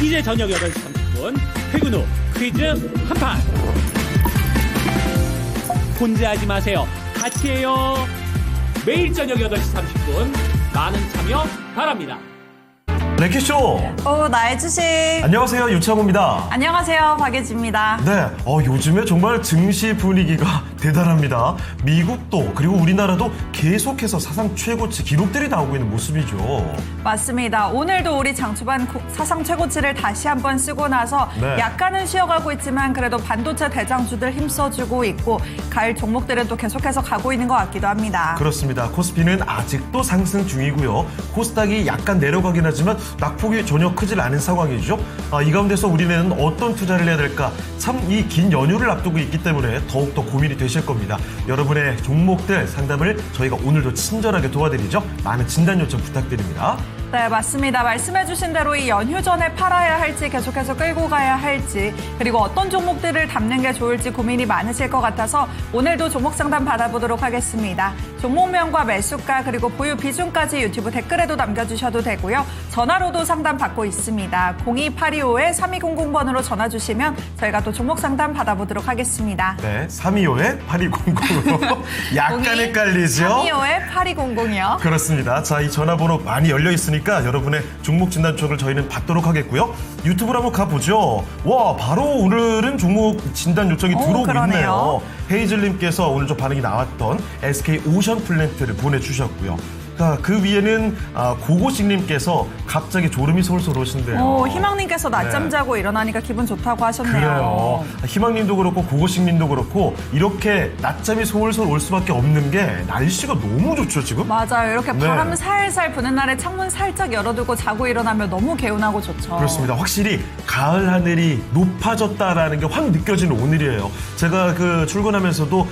이제 저녁 8시 30분 퇴근 후 퀴즈 한판. 혼자 하지 마세요. 같이 해요. 매일 저녁 8시 30분 많은 참여 바랍니다. 레키쇼! 나의 주식. 안녕하세요, 유창호입니다. 안녕하세요, 박예지입니다. 네, 요즘에 정말 증시 분위기가 대단합니다. 미국도 그리고 우리나라도 계속해서 사상 최고치 기록들이 나오고 있는 모습이죠. 맞습니다. 오늘도 우리 장초반 사상 최고치를 다시 한번 쓰고 나서 네. 약간은 쉬어가고 있지만 그래도 반도체 대장주들 힘써주고 있고 가을 종목들은 또 계속해서 가고 있는 것 같기도 합니다. 그렇습니다. 코스피는 아직도 상승 중이고요. 코스닥이 약간 내려가긴 하지만 낙폭이 전혀 크질 않은 상황이죠. 이 가운데서 우리는 어떤 투자를 해야 될까? 참 이 긴 연휴를 앞두고 있기 때문에 더욱더 고민이 되실 겁니다. 여러분의 종목들 상담을 저희가 오늘도 친절하게 도와드리죠. 많은 진단 요청 부탁드립니다. 네, 맞습니다. 말씀해주신 대로 이 연휴 전에 팔아야 할지 계속해서 끌고 가야 할지 그리고 어떤 종목들을 담는 게 좋을지 고민이 많으실 것 같아서 오늘도 종목 상담 받아보도록 하겠습니다. 종목명과 매수가 그리고 보유 비중까지 유튜브 댓글에도 남겨주셔도 되고요. 전화로도 상담 받고 있습니다. 02825-3200번으로 전화 주시면 저희가 또 종목 상담 받아보도록 하겠습니다. 네, 325-8200으로 약간 헷갈리죠? 325-8200이요. 그렇습니다. 자, 이 전화번호 많이 열려 있으니까 종목 진단 쪽을 저희는 받도록 하겠고요. 유튜브로 한번 가보죠. 와, 바로 오늘은 종목 진단 요청이 들어오고 그러네요. 있네요. 헤이즐님께서 오늘 좀 반응이 나왔던 SK 오션 플랜트를 보내주셨고요. 그 위에는 고고식님께서 갑자기 졸음이 솔솔 오신대요. 희망님께서 낮잠 네. 자고 일어나니까 기분 좋다고 하셨네요. 그래요. 희망님도 그렇고 고고식님도 그렇고 이렇게 낮잠이 솔솔 올 수밖에 없는 게 날씨가 너무 좋죠 지금. 맞아요. 이렇게 네. 바람 살살 부는 날에 창문 살짝 열어두고 자고 일어나면 너무 개운하고 좋죠. 그렇습니다. 확실히 가을 하늘이 높아졌다라는 게 확 느껴지는 오늘이에요. 제가 출근하면서도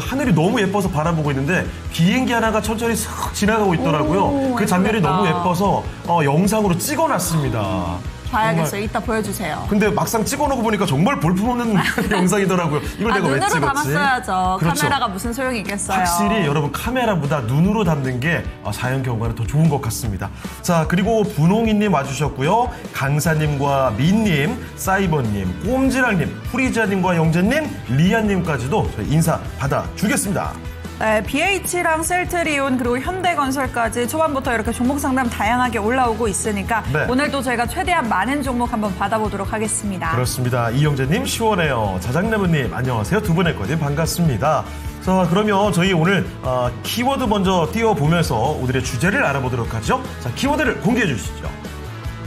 하늘이 너무 예뻐서 바라보고 있는데 비행기 하나가 천천히 슥 지나가고 있더라고요. 그 장면이 예쁘겠다. 너무 예뻐서 영상으로 찍어놨습니다. 봐야겠어요. 정말. 이따 보여주세요. 근데 막상 찍어놓고 보니까 정말 볼품없는 영상이더라고요. 이걸 내가 왜 눈으로 찍었지? 담았어야죠. 그렇죠. 카메라가 무슨 소용이 있겠어요. 확실히 여러분 카메라보다 눈으로 담는 게 자연 경관은 더 좋은 것 같습니다. 자, 그리고 분홍이님 와주셨고요. 강사님과 민님, 사이버님, 꼼지랑님, 프리지아님과 영재님, 리안님까지도 저희 인사 받아주겠습니다. 네, BH랑 셀트리온 그리고 현대건설까지 초반부터 이렇게 종목 상담 다양하게 올라오고 있으니까 네. 오늘도 저희가 최대한 많은 종목 한번 받아보도록 하겠습니다. 그렇습니다. 이영재님 시원해요. 자장나무님 안녕하세요. 두 분의 거님 반갑습니다. 자, 그러면 저희 오늘 키워드 먼저 띄워보면서 오늘의 주제를 알아보도록 하죠. 자, 키워드를 공개해 주시죠.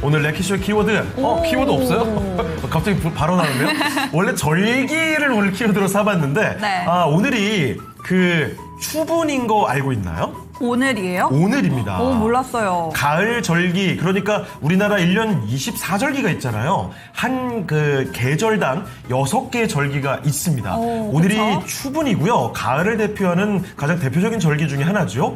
오늘 레키쇼 키워드 키워드 없어요? 갑자기 바로 나오네요. 원래 절기를 오늘 키워드로 삼았는데 네. 오늘이 추분인 거 알고 있나요? 오늘이에요? 오늘입니다. 몰랐어요. 가을 절기, 그러니까 우리나라 1년 24절기가 있잖아요. 한 계절당 6개의 절기가 있습니다. 오늘이 그쵸? 추분이고요. 가을을 대표하는 가장 대표적인 절기 중에 하나죠.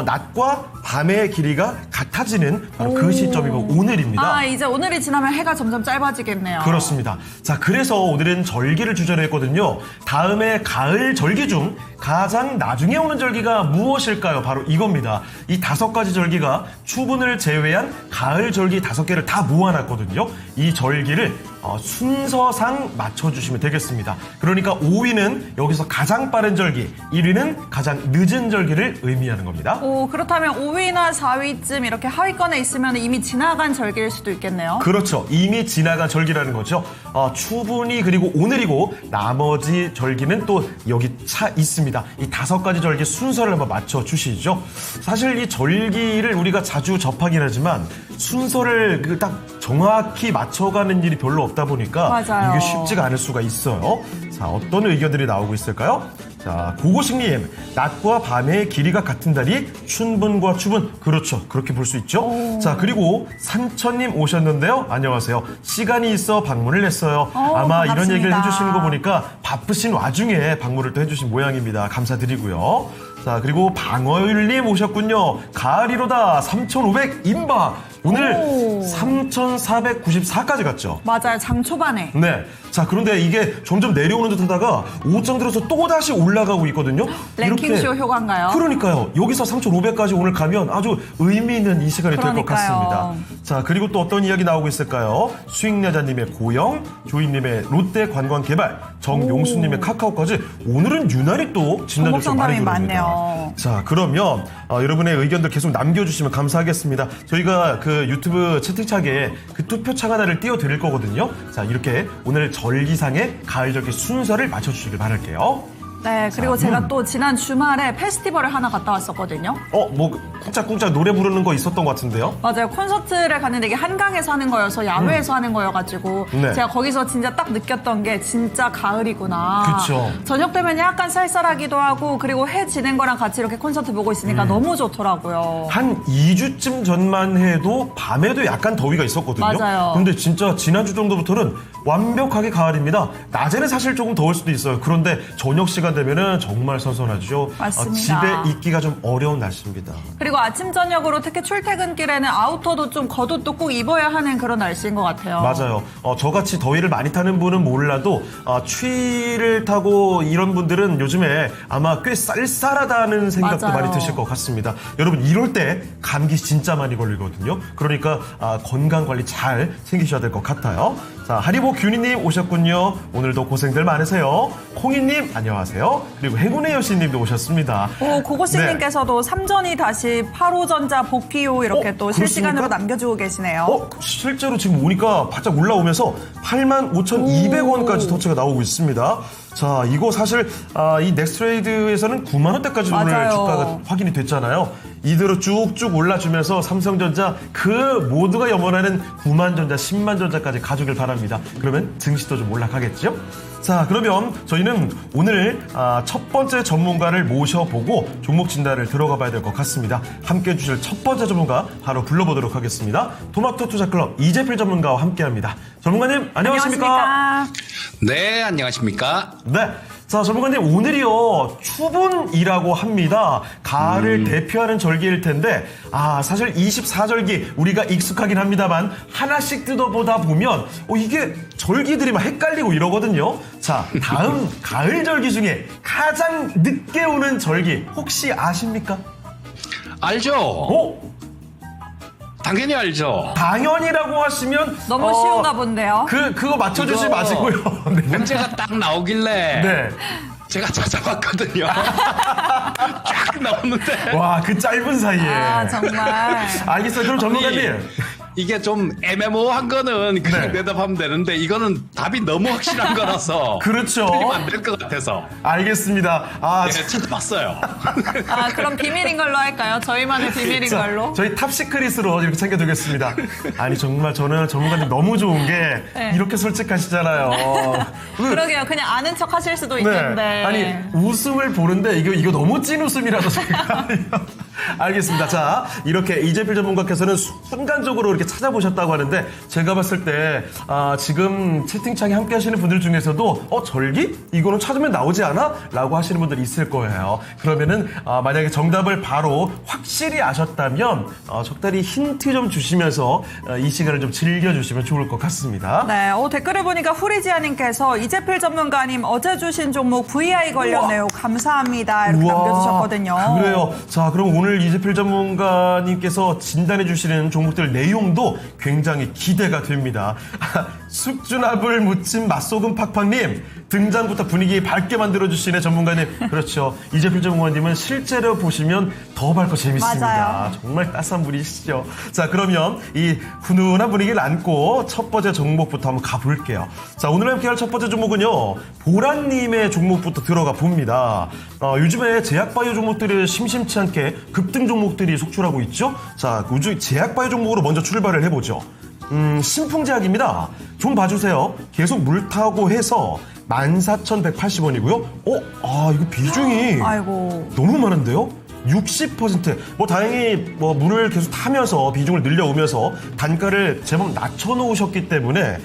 낮과 밤의 길이가 같아지는 바로 그 시점이고 오늘입니다. 이제 오늘이 지나면 해가 점점 짧아지겠네요. 그렇습니다. 자, 그래서 오늘은 절기를 주제로 했거든요. 다음에 가을 절기 중 가장 나중에 오는 절기가 무엇일까요? 바로 이겁니다. 이 5가지 절기가 추분을 제외한 가을 절기 5개를 다 모아놨거든요. 이 절기를 순서상 맞춰주시면 되겠습니다. 그러니까 5위는 여기서 가장 빠른 절기, 1위는 가장 늦은 절기를 의미하는 겁니다. 그렇다면 5위나 4위쯤 이렇게 하위권에 있으면 이미 지나간 절기일 수도 있겠네요. 그렇죠. 이미 지나간 절기라는 거죠. 추분이 그리고 오늘이고 나머지 절기는 또 여기 차 있습니다. 이 5가지 절기 순서를 한번 맞춰주시죠. 사실 이 절기를 우리가 자주 접하긴 하지만 순서를 딱 정확히 맞춰가는 일이 별로 없다 보니까 맞아요. 이게 쉽지가 않을 수가 있어요. 자, 어떤 의견들이 나오고 있을까요? 자, 고고식님, 낮과 밤의 길이가 같은 달이 춘분과 추분. 그렇죠. 그렇게 볼 수 있죠. 자, 그리고 산천님 오셨는데요. 안녕하세요. 시간이 있어 방문을 했어요. 아마 반갑습니다. 이런 얘기를 해주시는 거 보니까 바쁘신 와중에 방문을 또 해주신 모양입니다. 감사드리고요. 자, 그리고 방어율님 오셨군요. 가을이로다 3,500 임박. 오늘 3,494까지 갔죠. 맞아요. 장 초반에. 네. 자, 그런데 이게 점점 내려오는 듯 하다가 5점 들어서 또다시 올라가고 있거든요. 랭킹쇼 효과인가요? 그러니까요. 여기서 3,500까지 오늘 가면 아주 의미 있는 이 시간이 될 것 그러니까요. 같습니다. 자, 그리고 또 어떤 이야기 나오고 있을까요? 수익여자님의 고영, 조이님의 롯데 관광개발, 정용수님의 카카오까지 오늘은 유난히 또 진단 종목 요청 많이 상담이 들어옵니다. 많네요. 자, 그러면 여러분의 의견들 계속 남겨주시면 감사하겠습니다. 저희가 그 유튜브 채팅창에 그 투표창 하나를 띄워드릴 거거든요. 자, 이렇게 오늘 절기상의 가을 절기 순서를 맞춰주시길 바랄게요. 네, 그리고 제가 또 지난 주말에 페스티벌을 하나 갔다 왔었거든요. 뭐 쿵짝쿵짝 노래 부르는 거 있었던 것 같은데요? 맞아요. 콘서트를 갔는데 이게 한강에서 하는 거여서 야외에서 하는 거여가지고 네. 제가 거기서 진짜 딱 느꼈던 게 진짜 가을이구나. 그쵸. 저녁 되면 약간 쌀쌀하기도 하고 그리고 해 지는 거랑 같이 이렇게 콘서트 보고 있으니까 너무 좋더라고요. 한 2주쯤 전만 해도 밤에도 약간 더위가 있었거든요. 맞아요. 근데 진짜 지난주 정도부터는 완벽하게 가을입니다. 낮에는 사실 조금 더울 수도 있어요. 그런데 저녁 시간 되면은 정말 선선하죠. 맞습니다. 집에 있기가 좀 어려운 날씨입니다. 그리고 아침 저녁으로 특히 출퇴근길에는 아우터도 좀 겉옷도 꼭 입어야 하는 그런 날씨인 것 같아요. 맞아요. 저같이 더위를 많이 타는 분은 몰라도 추위를 타고 이런 분들은 요즘에 아마 꽤 쌀쌀하다는 생각도 맞아요. 많이 드실 것 같습니다. 여러분 이럴 때 감기 진짜 많이 걸리거든요. 그러니까 건강관리 잘 챙기셔야 될 것 같아요. 자, 하리보 균이님 오셨군요. 오늘도 고생들 많으세요. 콩이님 안녕하세요. 그리고 행운의 여신님도 오셨습니다. 오, 고고씨님께서도 삼전이 다시 8호전자 복귀요 이렇게 또 실시간으로 그렇습니까? 남겨주고 계시네요. 실제로 지금 오니까 바짝 올라오면서 85,200원까지 터치가 나오고 있습니다. 자, 이거 사실 이 넥스트레이드에서는 9만 원대까지 오늘 맞아요. 주가가 확인이 됐잖아요. 이대로 쭉쭉 올라주면서 삼성전자 그 모두가 염원하는 9만전자, 10만전자까지 가주길 바랍니다. 그러면 증시도 좀 올라가겠죠? 자, 그러면 저희는 오늘 첫 번째 전문가를 모셔보고 종목 진단을 들어가 봐야 될 것 같습니다. 함께 해주실 첫 번째 전문가 바로 불러보도록 하겠습니다. 토마토 투자클럽 이재필 전문가와 함께합니다. 전문가님 안녕하십니까? 네, 안녕하십니까? 네. 자, 전문가님, 오늘이요, 추분이라고 합니다. 가을을 대표하는 절기일 텐데, 사실 24절기, 우리가 익숙하긴 합니다만, 하나씩 뜯어보다 보면, 이게 절기들이 막 헷갈리고 이러거든요. 자, 다음 가을 절기 중에 가장 늦게 오는 절기, 혹시 아십니까? 알죠? 당연히 알죠. 당연이라고 하시면, 너무 쉬운가 본데요. 그거 맞춰주지 이거 마시고요. 네. 문제가 딱 나오길래 네. 제가 찾아봤거든요. 쫙 나오는데 와, 그 짧은 사이에. 정말. 알겠어요. 그럼 전문가님. 이게 좀 애매모호한 거는 그냥 네. 대답하면 되는데 이거는 답이 너무 확실한 거라서 그렇죠. 틀리면 안 될 것 같아서 알겠습니다. 네, 찾아봤어요. 그럼 비밀인 걸로 할까요? 저희만의 비밀인 자, 걸로. 저희 탑시크릿으로 이렇게 챙겨두겠습니다. 아니 정말 저는 전문가님 너무 좋은 게 네. 이렇게 솔직하시잖아요. 그러게요. 그냥 아는 척 하실 수도 네. 있는데. 아니 웃음을 보는데 이거 너무 찐 웃음이라서 제가 알겠습니다. 자, 이렇게 이재필 전문가께서는 순간적으로 이렇게 찾아보셨다고 하는데 제가 봤을 때 지금 채팅창에 함께 하시는 분들 중에서도 절기? 이거는 찾으면 나오지 않아? 라고 하시는 분들이 있을 거예요. 그러면은 만약에 정답을 바로 확실히 아셨다면 적당히 힌트 좀 주시면서 이 시간을 좀 즐겨주시면 좋을 것 같습니다. 네, 댓글을 보니까 후리지아님께서 이재필 전문가님 어제 주신 종목 VI 관련 내용 감사합니다. 이렇게 남겨주셨거든요. 그래요. 자, 그럼 오늘 이재필 전문가님께서 진단해 주시는 종목들 내용도 굉장히 기대가 됩니다. 숙주나물 무침 맛소금 팍팍님 등장부터 분위기 밝게 만들어주시네 전문가님. 그렇죠. 이재필 전문가님은 실제로 보시면 더 밝고 재밌습니다. 맞아요. 정말 따스한 분이시죠. 자, 그러면 이 훈훈한 분위기를 안고 첫 번째 종목부터 한번 가볼게요. 자, 오늘 함께 할 첫 번째 종목은요. 보라님의 종목부터 들어가 봅니다. 요즘에 제약바이오 종목들이 심심치 않게 급등 종목들이 속출하고 있죠. 자, 우주 제약바이오 종목으로 먼저 출발을 해보죠. 신풍제약입니다. 좀 봐주세요. 계속 물타고 해서 14,180원이고요. 이거 비중이 아이고. 너무 많은데요? 60%. 다행히 물을 계속 타면서 비중을 늘려오면서 단가를 제법 낮춰놓으셨기 때문에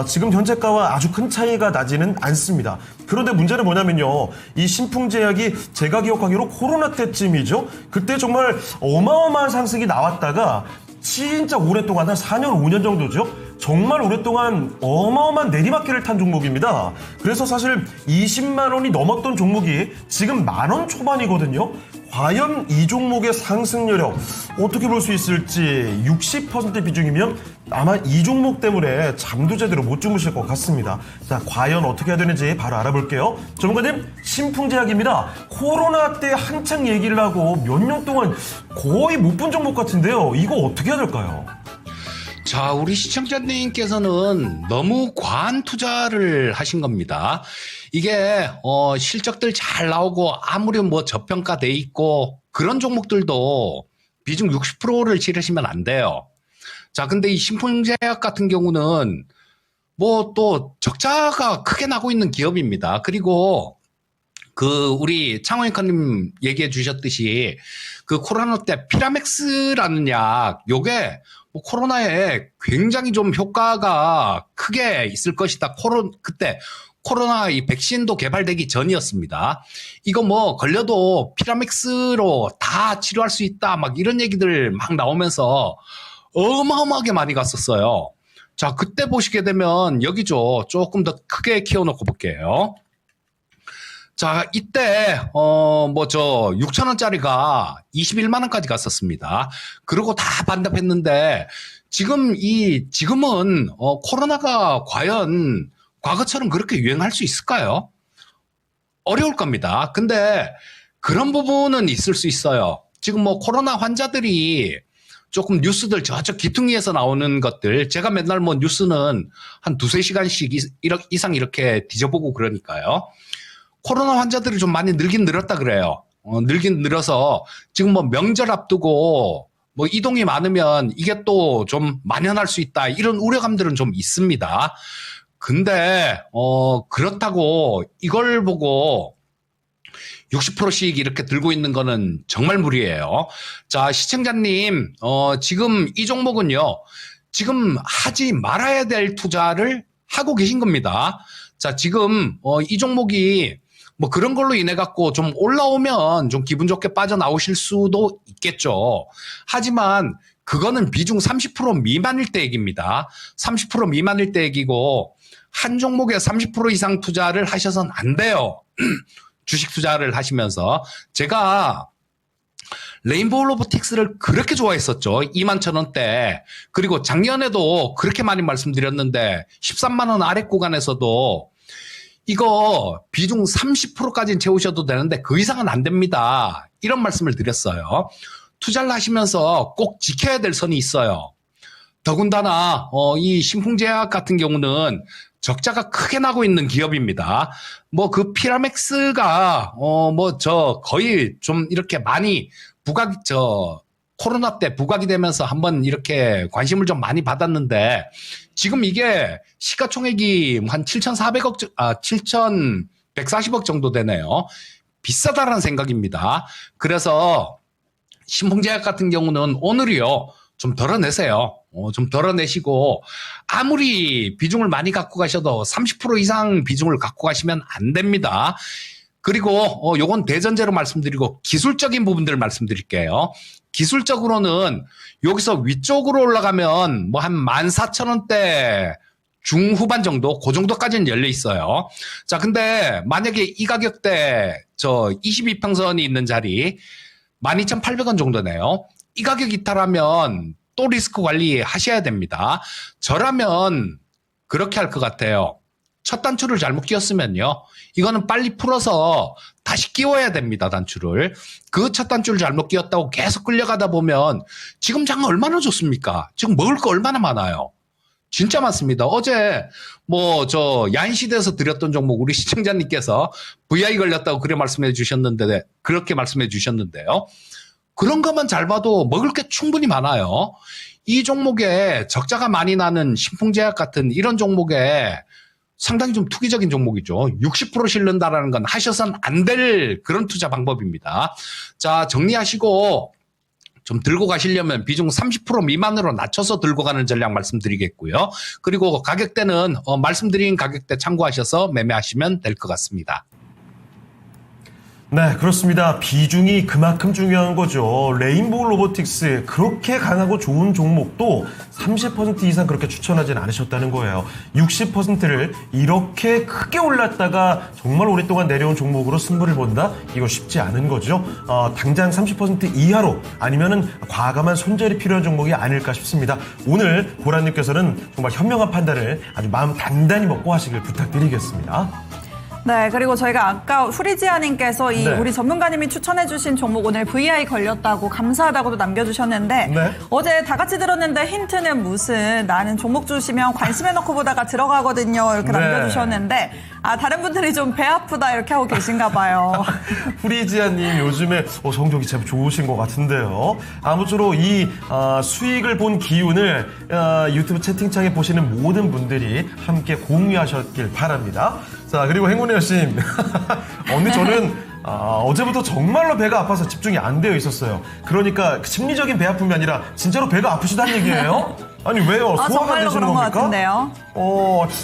지금 현재가와 아주 큰 차이가 나지는 않습니다. 그런데 문제는 뭐냐면요. 이 신풍제약이 제가 기억하기로 코로나 때쯤이죠. 그때 정말 어마어마한 상승이 나왔다가 진짜 오랫동안 한 4년, 5년 정도죠. 정말 오랫동안 어마어마한 내리막길을 탄 종목입니다. 그래서 사실 20만 원이 넘었던 종목이 지금 10,000원 초반이거든요. 과연 이 종목의 상승 여력 어떻게 볼 수 있을지 60% 비중이면 아마 이 종목 때문에 잠도 제대로 못 주무실 것 같습니다. 자, 과연 어떻게 해야 되는지 바로 알아볼게요. 전문가님, 신풍제약입니다. 코로나 때 한창 얘기를 하고 몇 년 동안 거의 못 본 종목 같은데요. 이거 어떻게 해야 될까요? 자, 우리 시청자님께서는 너무 과한 투자를 하신 겁니다. 이게 실적들 잘 나오고 아무리 뭐 저평가돼 있고 그런 종목들도 비중 60%를 치르시면 안 돼요. 자, 근데 이 신풍제약 같은 경우는 뭐 또 적자가 크게 나고 있는 기업입니다. 그리고 우리 창호앵커님 얘기해 주셨듯이 그 코로나 때 피라맥스라는 약, 요게 뭐 코로나에 굉장히 좀 효과가 크게 있을 것이다. 그때 코로나 이 백신도 개발되기 전이었습니다. 이거 뭐 걸려도 피라맥스로 다 치료할 수 있다. 막 이런 얘기들 막 나오면서 어마어마하게 많이 갔었어요. 자, 그때 보시게 되면 여기죠. 조금 더 크게 키워놓고 볼게요. 자, 이때 6,000원짜리가 21만 원까지 갔었습니다. 그리고 다 반납했는데 지금은 코로나가 과연 과거처럼 그렇게 유행할 수 있을까요? 어려울 겁니다. 근데 그런 부분은 있을 수 있어요. 지금 뭐 코로나 환자들이 조금 뉴스들 저쪽 기퉁이에서 나오는 것들, 제가 맨날 뭐 뉴스는 한 2-3시간씩 이상 이렇게 뒤져보고 그러니까요. 코로나 환자들이 좀 많이 늘긴 늘었다 그래요. 늘긴 늘어서 지금 뭐 명절 앞두고 뭐 이동이 많으면 이게 또 좀 만연할 수 있다. 이런 우려감들은 좀 있습니다. 근데 그렇다고 이걸 보고 60%씩 이렇게 들고 있는 거는 정말 무리예요. 자, 시청자님, 지금 이 종목은요, 지금 하지 말아야 될 투자를 하고 계신 겁니다. 자, 지금 이 종목이 뭐 그런 걸로 인해 갖고 좀 올라오면 좀 기분 좋게 빠져나오실 수도 있겠죠. 하지만 그거는 비중 30% 미만일 때 얘기입니다. 30% 미만일 때 얘기고 한 종목에 30% 이상 투자를 하셔서는 안 돼요. 주식 투자를 하시면서. 제가 레인보우 로보틱스를 그렇게 좋아했었죠. 21,000원대. 그리고 작년에도 그렇게 많이 말씀드렸는데 13만 원 아래 구간에서도 이거 비중 30%까지는 채우셔도 되는데 그 이상은 안 됩니다. 이런 말씀을 드렸어요. 투자를 하시면서 꼭 지켜야 될 선이 있어요. 더군다나 이 신풍제약 같은 경우는 적자가 크게 나고 있는 기업입니다. 뭐 그 피라맥스가 거의 좀 이렇게 많이 코로나 때 부각이 되면서 한번 이렇게 관심을 좀 많이 받았는데 지금 이게 시가총액이 한 7,140억 정도 되네요. 비싸다라는 생각입니다. 그래서 신풍제약 같은 경우는 오늘이요. 좀 덜어내세요. 좀 덜어내시고 아무리 비중을 많이 갖고 가셔도 30% 이상 비중을 갖고 가시면 안 됩니다. 그리고 요건 대전제로 말씀드리고 기술적인 부분들을 말씀드릴게요. 기술적으로는 여기서 위쪽으로 올라가면 뭐 한 14,000원대 중후반 정도, 그 정도까지는 열려 있어요. 자, 근데 만약에 이 가격대 22평선이 있는 자리 12,800원 정도네요. 이 가격 이탈하면 또 리스크 관리 하셔야 됩니다. 저라면 그렇게 할 것 같아요. 첫 단추를 잘못 끼웠으면요. 이거는 빨리 풀어서 다시 끼워야 됩니다, 단추를. 그 첫 단추를 잘못 끼웠다고 계속 끌려가다 보면 지금 장은 얼마나 좋습니까? 지금 먹을 거 얼마나 많아요. 진짜 많습니다. 어제 야인시대에서 드렸던 종목 우리 시청자님께서 VI 걸렸다고 그렇게 말씀해 주셨는데요. 그런 것만 잘 봐도 먹을 게 충분히 많아요. 이 종목에 적자가 많이 나는 신풍제약 같은 이런 종목에 상당히 좀 투기적인 종목이죠. 60% 실른다라는 건 하셔서는 안 될 그런 투자 방법입니다. 자, 정리하시고 좀 들고 가시려면 비중 30% 미만으로 낮춰서 들고 가는 전략 말씀드리겠고요. 그리고 가격대는 말씀드린 가격대 참고하셔서 매매하시면 될 것 같습니다. 네, 그렇습니다. 비중이 그만큼 중요한 거죠. 레인보우 로보틱스 그렇게 강하고 좋은 종목도 30% 이상 그렇게 추천하진 않으셨다는 거예요. 60%를 이렇게 크게 올랐다가 정말 오랫동안 내려온 종목으로 승부를 본다? 이거 쉽지 않은 거죠. 당장 30% 이하로 아니면은 과감한 손절이 필요한 종목이 아닐까 싶습니다. 오늘 보라님께서는 정말 현명한 판단을 아주 마음 단단히 먹고 하시길 부탁드리겠습니다. 네, 그리고 저희가 아까 후리지아님께서 이 네. 우리 전문가님이 추천해주신 종목 오늘 VI 걸렸다고 감사하다고도 남겨주셨는데 네. 어제 다 같이 들었는데 힌트는 무슨 나는 종목 주시면 관심에 넣고 보다가 들어가거든요 이렇게 네. 남겨주셨는데 다른 분들이 좀 배 아프다 이렇게 하고 계신가 봐요. 후리지아님 요즘에 성적이 제법 좋으신 것 같은데요. 아무쪼록 이 수익을 본 기운을 유튜브 채팅창에 보시는 모든 분들이 함께 공유하셨길 바랍니다. 자, 그리고 행운의 여신. 언니 저는 어제부터 정말로 배가 아파서 집중이 안 되어 있었어요. 그러니까 심리적인 배 아픔이 아니라 진짜로 배가 아프시다는 얘기예요? 아니 왜요? 소화가 정말로 되시는 그런 것 겁니까? 같은데요.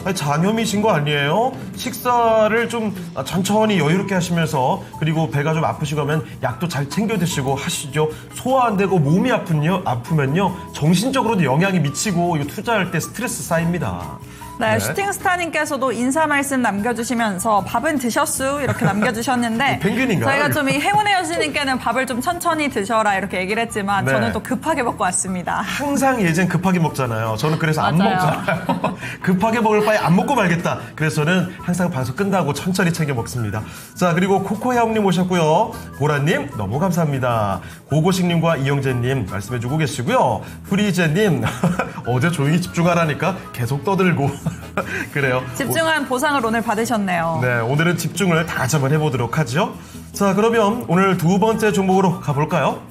아니, 장염이신 거 아니에요? 식사를 좀 천천히 여유롭게 하시면서 그리고 배가 좀 아프시고 하면 약도 잘 챙겨 드시고 하시죠. 소화 안 되고 몸이 아프면요 정신적으로도 영향이 미치고 이거 투자할 때 스트레스 쌓입니다. 네, 슈팅스타님께서도 인사 말씀 남겨주시면서 밥은 드셨수? 이렇게 남겨주셨는데 펭귄인가요? 저희가 좀 이 행운의 여신님께는 밥을 좀 천천히 드셔라 이렇게 얘기를 했지만 네. 저는 또 급하게 먹고 왔습니다. 항상 예전 급하게 먹잖아요. 저는 그래서 안 맞아요. 먹잖아요. 급하게 먹을 바에 안 먹고 말겠다. 그래서 저는 항상 방송 끝나고 천천히 챙겨 먹습니다. 자, 그리고 코코야옹님 오셨고요. 보라님 너무 감사합니다. 고고식님과 이영재님 말씀해주고 계시고요. 프리제님 어제 조용히 집중하라니까 계속 떠들고 그래요. 집중한 보상을 오늘 받으셨네요. 네, 오늘은 집중을 다 같이 한번 해보도록 하죠. 자, 그러면 오늘 두 번째 종목으로 가볼까요?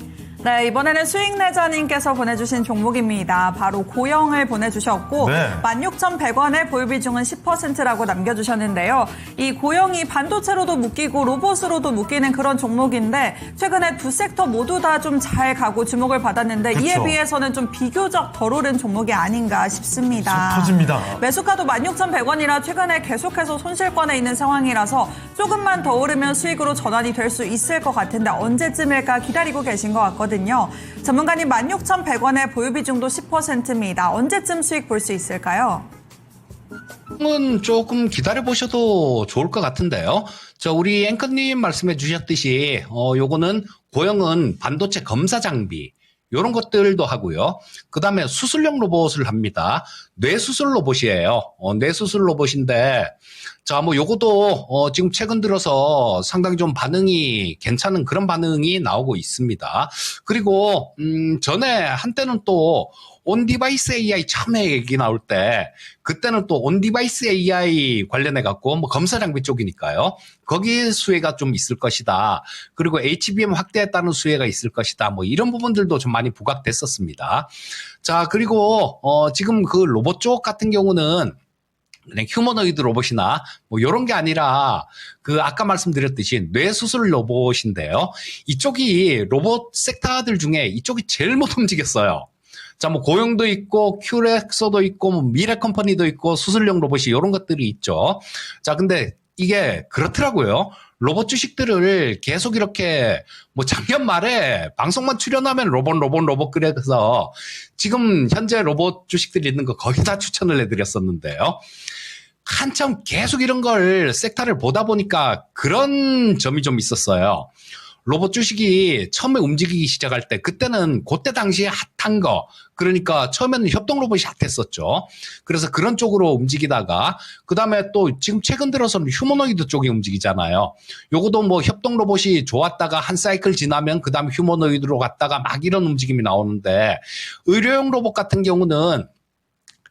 네, 이번에는 수익내자님께서 보내주신 종목입니다. 바로 고영을 보내주셨고 네. 16,100원의 보유 비중은 10%라고 남겨주셨는데요. 이 고영이 반도체로도 묶이고 로봇으로도 묶이는 그런 종목인데 최근에 두 섹터 모두 다 좀 잘 가고 주목을 받았는데 그쵸. 이에 비해서는 좀 비교적 덜 오른 종목이 아닌가 싶습니다. 속 터집니다. 매수가도 16,100원이라 최근에 계속해서 손실권에 있는 상황이라서 조금만 더 오르면 수익으로 전환이 될 수 있을 것 같은데 언제쯤일까 기다리고 계신 것 같거든요. 전문가님 16,100원의 보유 비중도 10%입니다. 언제쯤 수익 볼 수 있을까요? 은 조금 기다려보셔도 좋을 것 같은데요. 우리 앵커님 말씀해 주셨듯이, 요거는 고영은 반도체 검사 장비, 요런 것들도 하고요. 그 다음에 수술용 로봇을 합니다. 뇌수술 로봇이에요. 뇌수술 로봇인데, 요것도, 지금 최근 들어서 상당히 좀 반응이 괜찮은 그런 반응이 나오고 있습니다. 그리고, 전에 한때는 또, 온디바이스 AI 처음에 얘기 나올 때, 그때는 또 온디바이스 AI 관련해갖고, 검사 장비 쪽이니까요. 거기 수혜가 좀 있을 것이다. 그리고 HBM 확대했다는 수혜가 있을 것이다. 이런 부분들도 좀 많이 부각됐었습니다. 자, 그리고, 지금 그 로봇 쪽 같은 경우는, 그냥 휴머노이드 로봇이나 요런 게 아니라 아까 말씀드렸듯이 뇌수술 로봇인데요. 이쪽이 로봇 섹터들 중에 이쪽이 제일 못 움직였어요. 자, 고용도 있고 큐렉서도 있고 미래컴퍼니도 있고 수술용 로봇이 요런 것들이 있죠. 자, 근데 이게 그렇더라고요. 로봇 주식들을 계속 이렇게 작년 말에 방송만 출연하면 로봇 그래서 지금 현재 로봇 주식들이 있는 거 거의 다 추천을 해드렸었는데요. 한참 계속 이런 걸 섹터를 보다 보니까 그런 점이 좀 있었어요. 로봇 주식이 처음에 움직이기 시작할 때 그때는 그때 당시에 핫한 거 그러니까 처음에는 협동 로봇이 핫했었죠. 그래서 그런 쪽으로 움직이다가 그다음에 또 지금 최근 들어서는 휴머노이드 쪽이 움직이잖아요. 요것도 협동 로봇이 좋았다가 한 사이클 지나면 그다음에 휴머노이드로 갔다가 막 이런 움직임이 나오는데 의료용 로봇 같은 경우는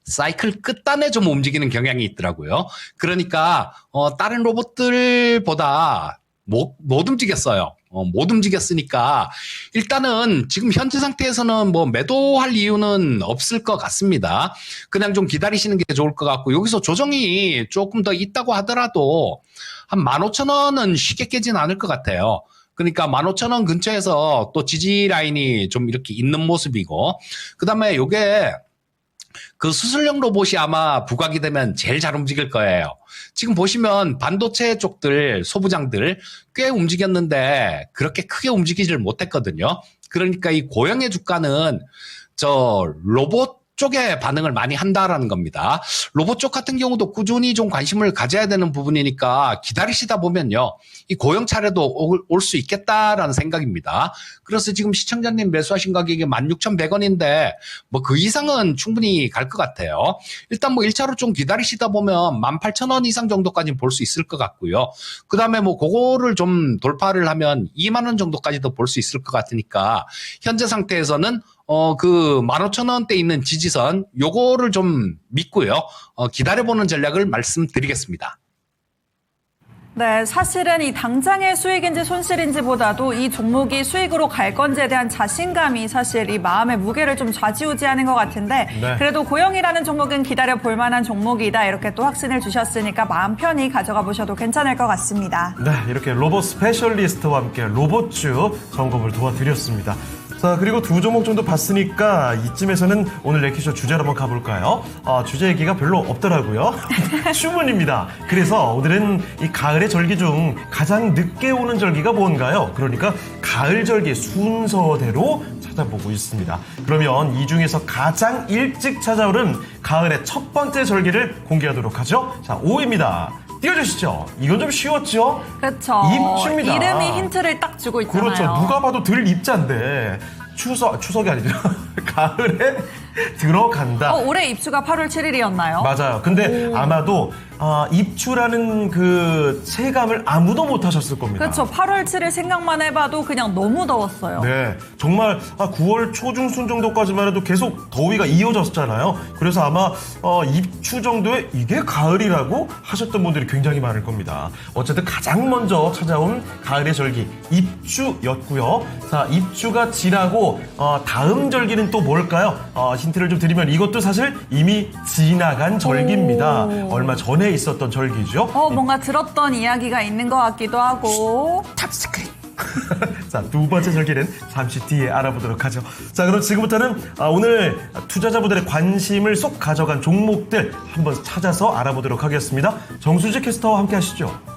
사이클 끝단에 좀 움직이는 경향이 있더라고요. 그러니까 다른 로봇들보다 못 움직였어요. 못 움직였으니까 일단은 지금 현재 상태에서는 매도할 이유는 없을 것 같습니다. 그냥 좀 기다리시는 게 좋을 것 같고 여기서 조정이 조금 더 있다고 하더라도 한 15,000원은 쉽게 깨진 않을 것 같아요. 그러니까 15,000원 근처에서 또 지지 라인이 좀 이렇게 있는 모습이고 그다음에 요게 그 수술용 로봇이 아마 부각이 되면 제일 잘 움직일 거예요. 지금 보시면 반도체 쪽들, 소부장들 꽤 움직였는데 그렇게 크게 움직이지를 못했거든요. 그러니까 이 고영의 주가는 저 로봇 쪽에 반응을 많이 한다라는 겁니다. 로봇 쪽 같은 경우도 꾸준히 좀 관심을 가져야 되는 부분이니까 기다리시다 보면요. 이 고영 차례도 올 수 있겠다라는 생각입니다. 그래서 지금 시청자님 매수하신 가격이 16,100원인데 뭐 그 이상은 충분히 갈 것 같아요. 일단 뭐 1차로 좀 기다리시다 보면 18,000원 이상 정도까지는 볼 수 있을 것 같고요. 그 다음에 뭐 그거를 좀 돌파를 하면 2만 원 정도까지도 볼 수 있을 것 같으니까 현재 상태에서는 그 15,000원대 있는 지지선 요거를 좀 믿고요. 기다려보는 전략을 말씀드리겠습니다. 네, 사실은 이 당장의 수익인지 손실인지보다도 이 종목이 수익으로 갈 건지에 대한 자신감이 사실 이 마음의 무게를 좀 좌지우지하는 것 같은데 네. 그래도 고영이라는 종목은 기다려 볼 만한 종목이다 이렇게 또 확신을 주셨으니까 마음 편히 가져가 보셔도 괜찮을 것 같습니다. 네, 이렇게 로봇 스페셜리스트와 함께 로봇주 점검을 도와드렸습니다. 자, 그리고 두 종목 정도 봤으니까 이쯤에서는 오늘 레퀴쇼 주제로 한번 가볼까요? 주제 얘기가 별로 없더라고요. 추문입니다. 그래서 오늘은 이 가을의 절기 중 가장 늦게 오는 절기가 뭔가요? 그러니까 가을 절기 순서대로 찾아보고 있습니다. 그러면 이 중에서 가장 일찍 찾아오는 가을의 첫 번째 절기를 공개하도록 하죠. 자, 5위입니다. 띄워주시죠. 이건 좀 쉬웠죠? 그렇죠. 입추입니다. 이름이 힌트를 딱 주고 있잖아요. 그렇죠. 누가 봐도 들 입자인데 추석이 아니죠. 가을에 들어간다. 올해 입추가 8월 7일이었나요? 맞아요. 근데 아마도 입추라는 그 체감을 아무도 못 하셨을 겁니다. 그렇죠. 8월 7일 생각만 해봐도 그냥 너무 더웠어요. 네, 정말 9월 초중순 정도까지만 해도 계속 더위가 이어졌잖아요. 그래서 아마 입추 정도에 이게 가을이라고 하셨던 분들이 굉장히 많을 겁니다. 어쨌든 가장 먼저 찾아온 가을의 절기 입추였고요. 자, 입추가 지나고 다음 절기는 또 뭘까요? 힌트를 좀 드리면 이것도 사실 이미 지나간 절기입니다. 얼마 전에 있었던 절기죠. 뭔가 들었던 이야기가 있는 것 같기도 하고. 탑스크린. 자, 두 번째 절기는 잠시 뒤에 알아보도록 하죠. 자, 그럼 지금부터는 오늘 투자자분들의 관심을 쏙 가져간 종목들 한번 찾아서 알아보도록 하겠습니다. 정수지 캐스터와 함께 하시죠.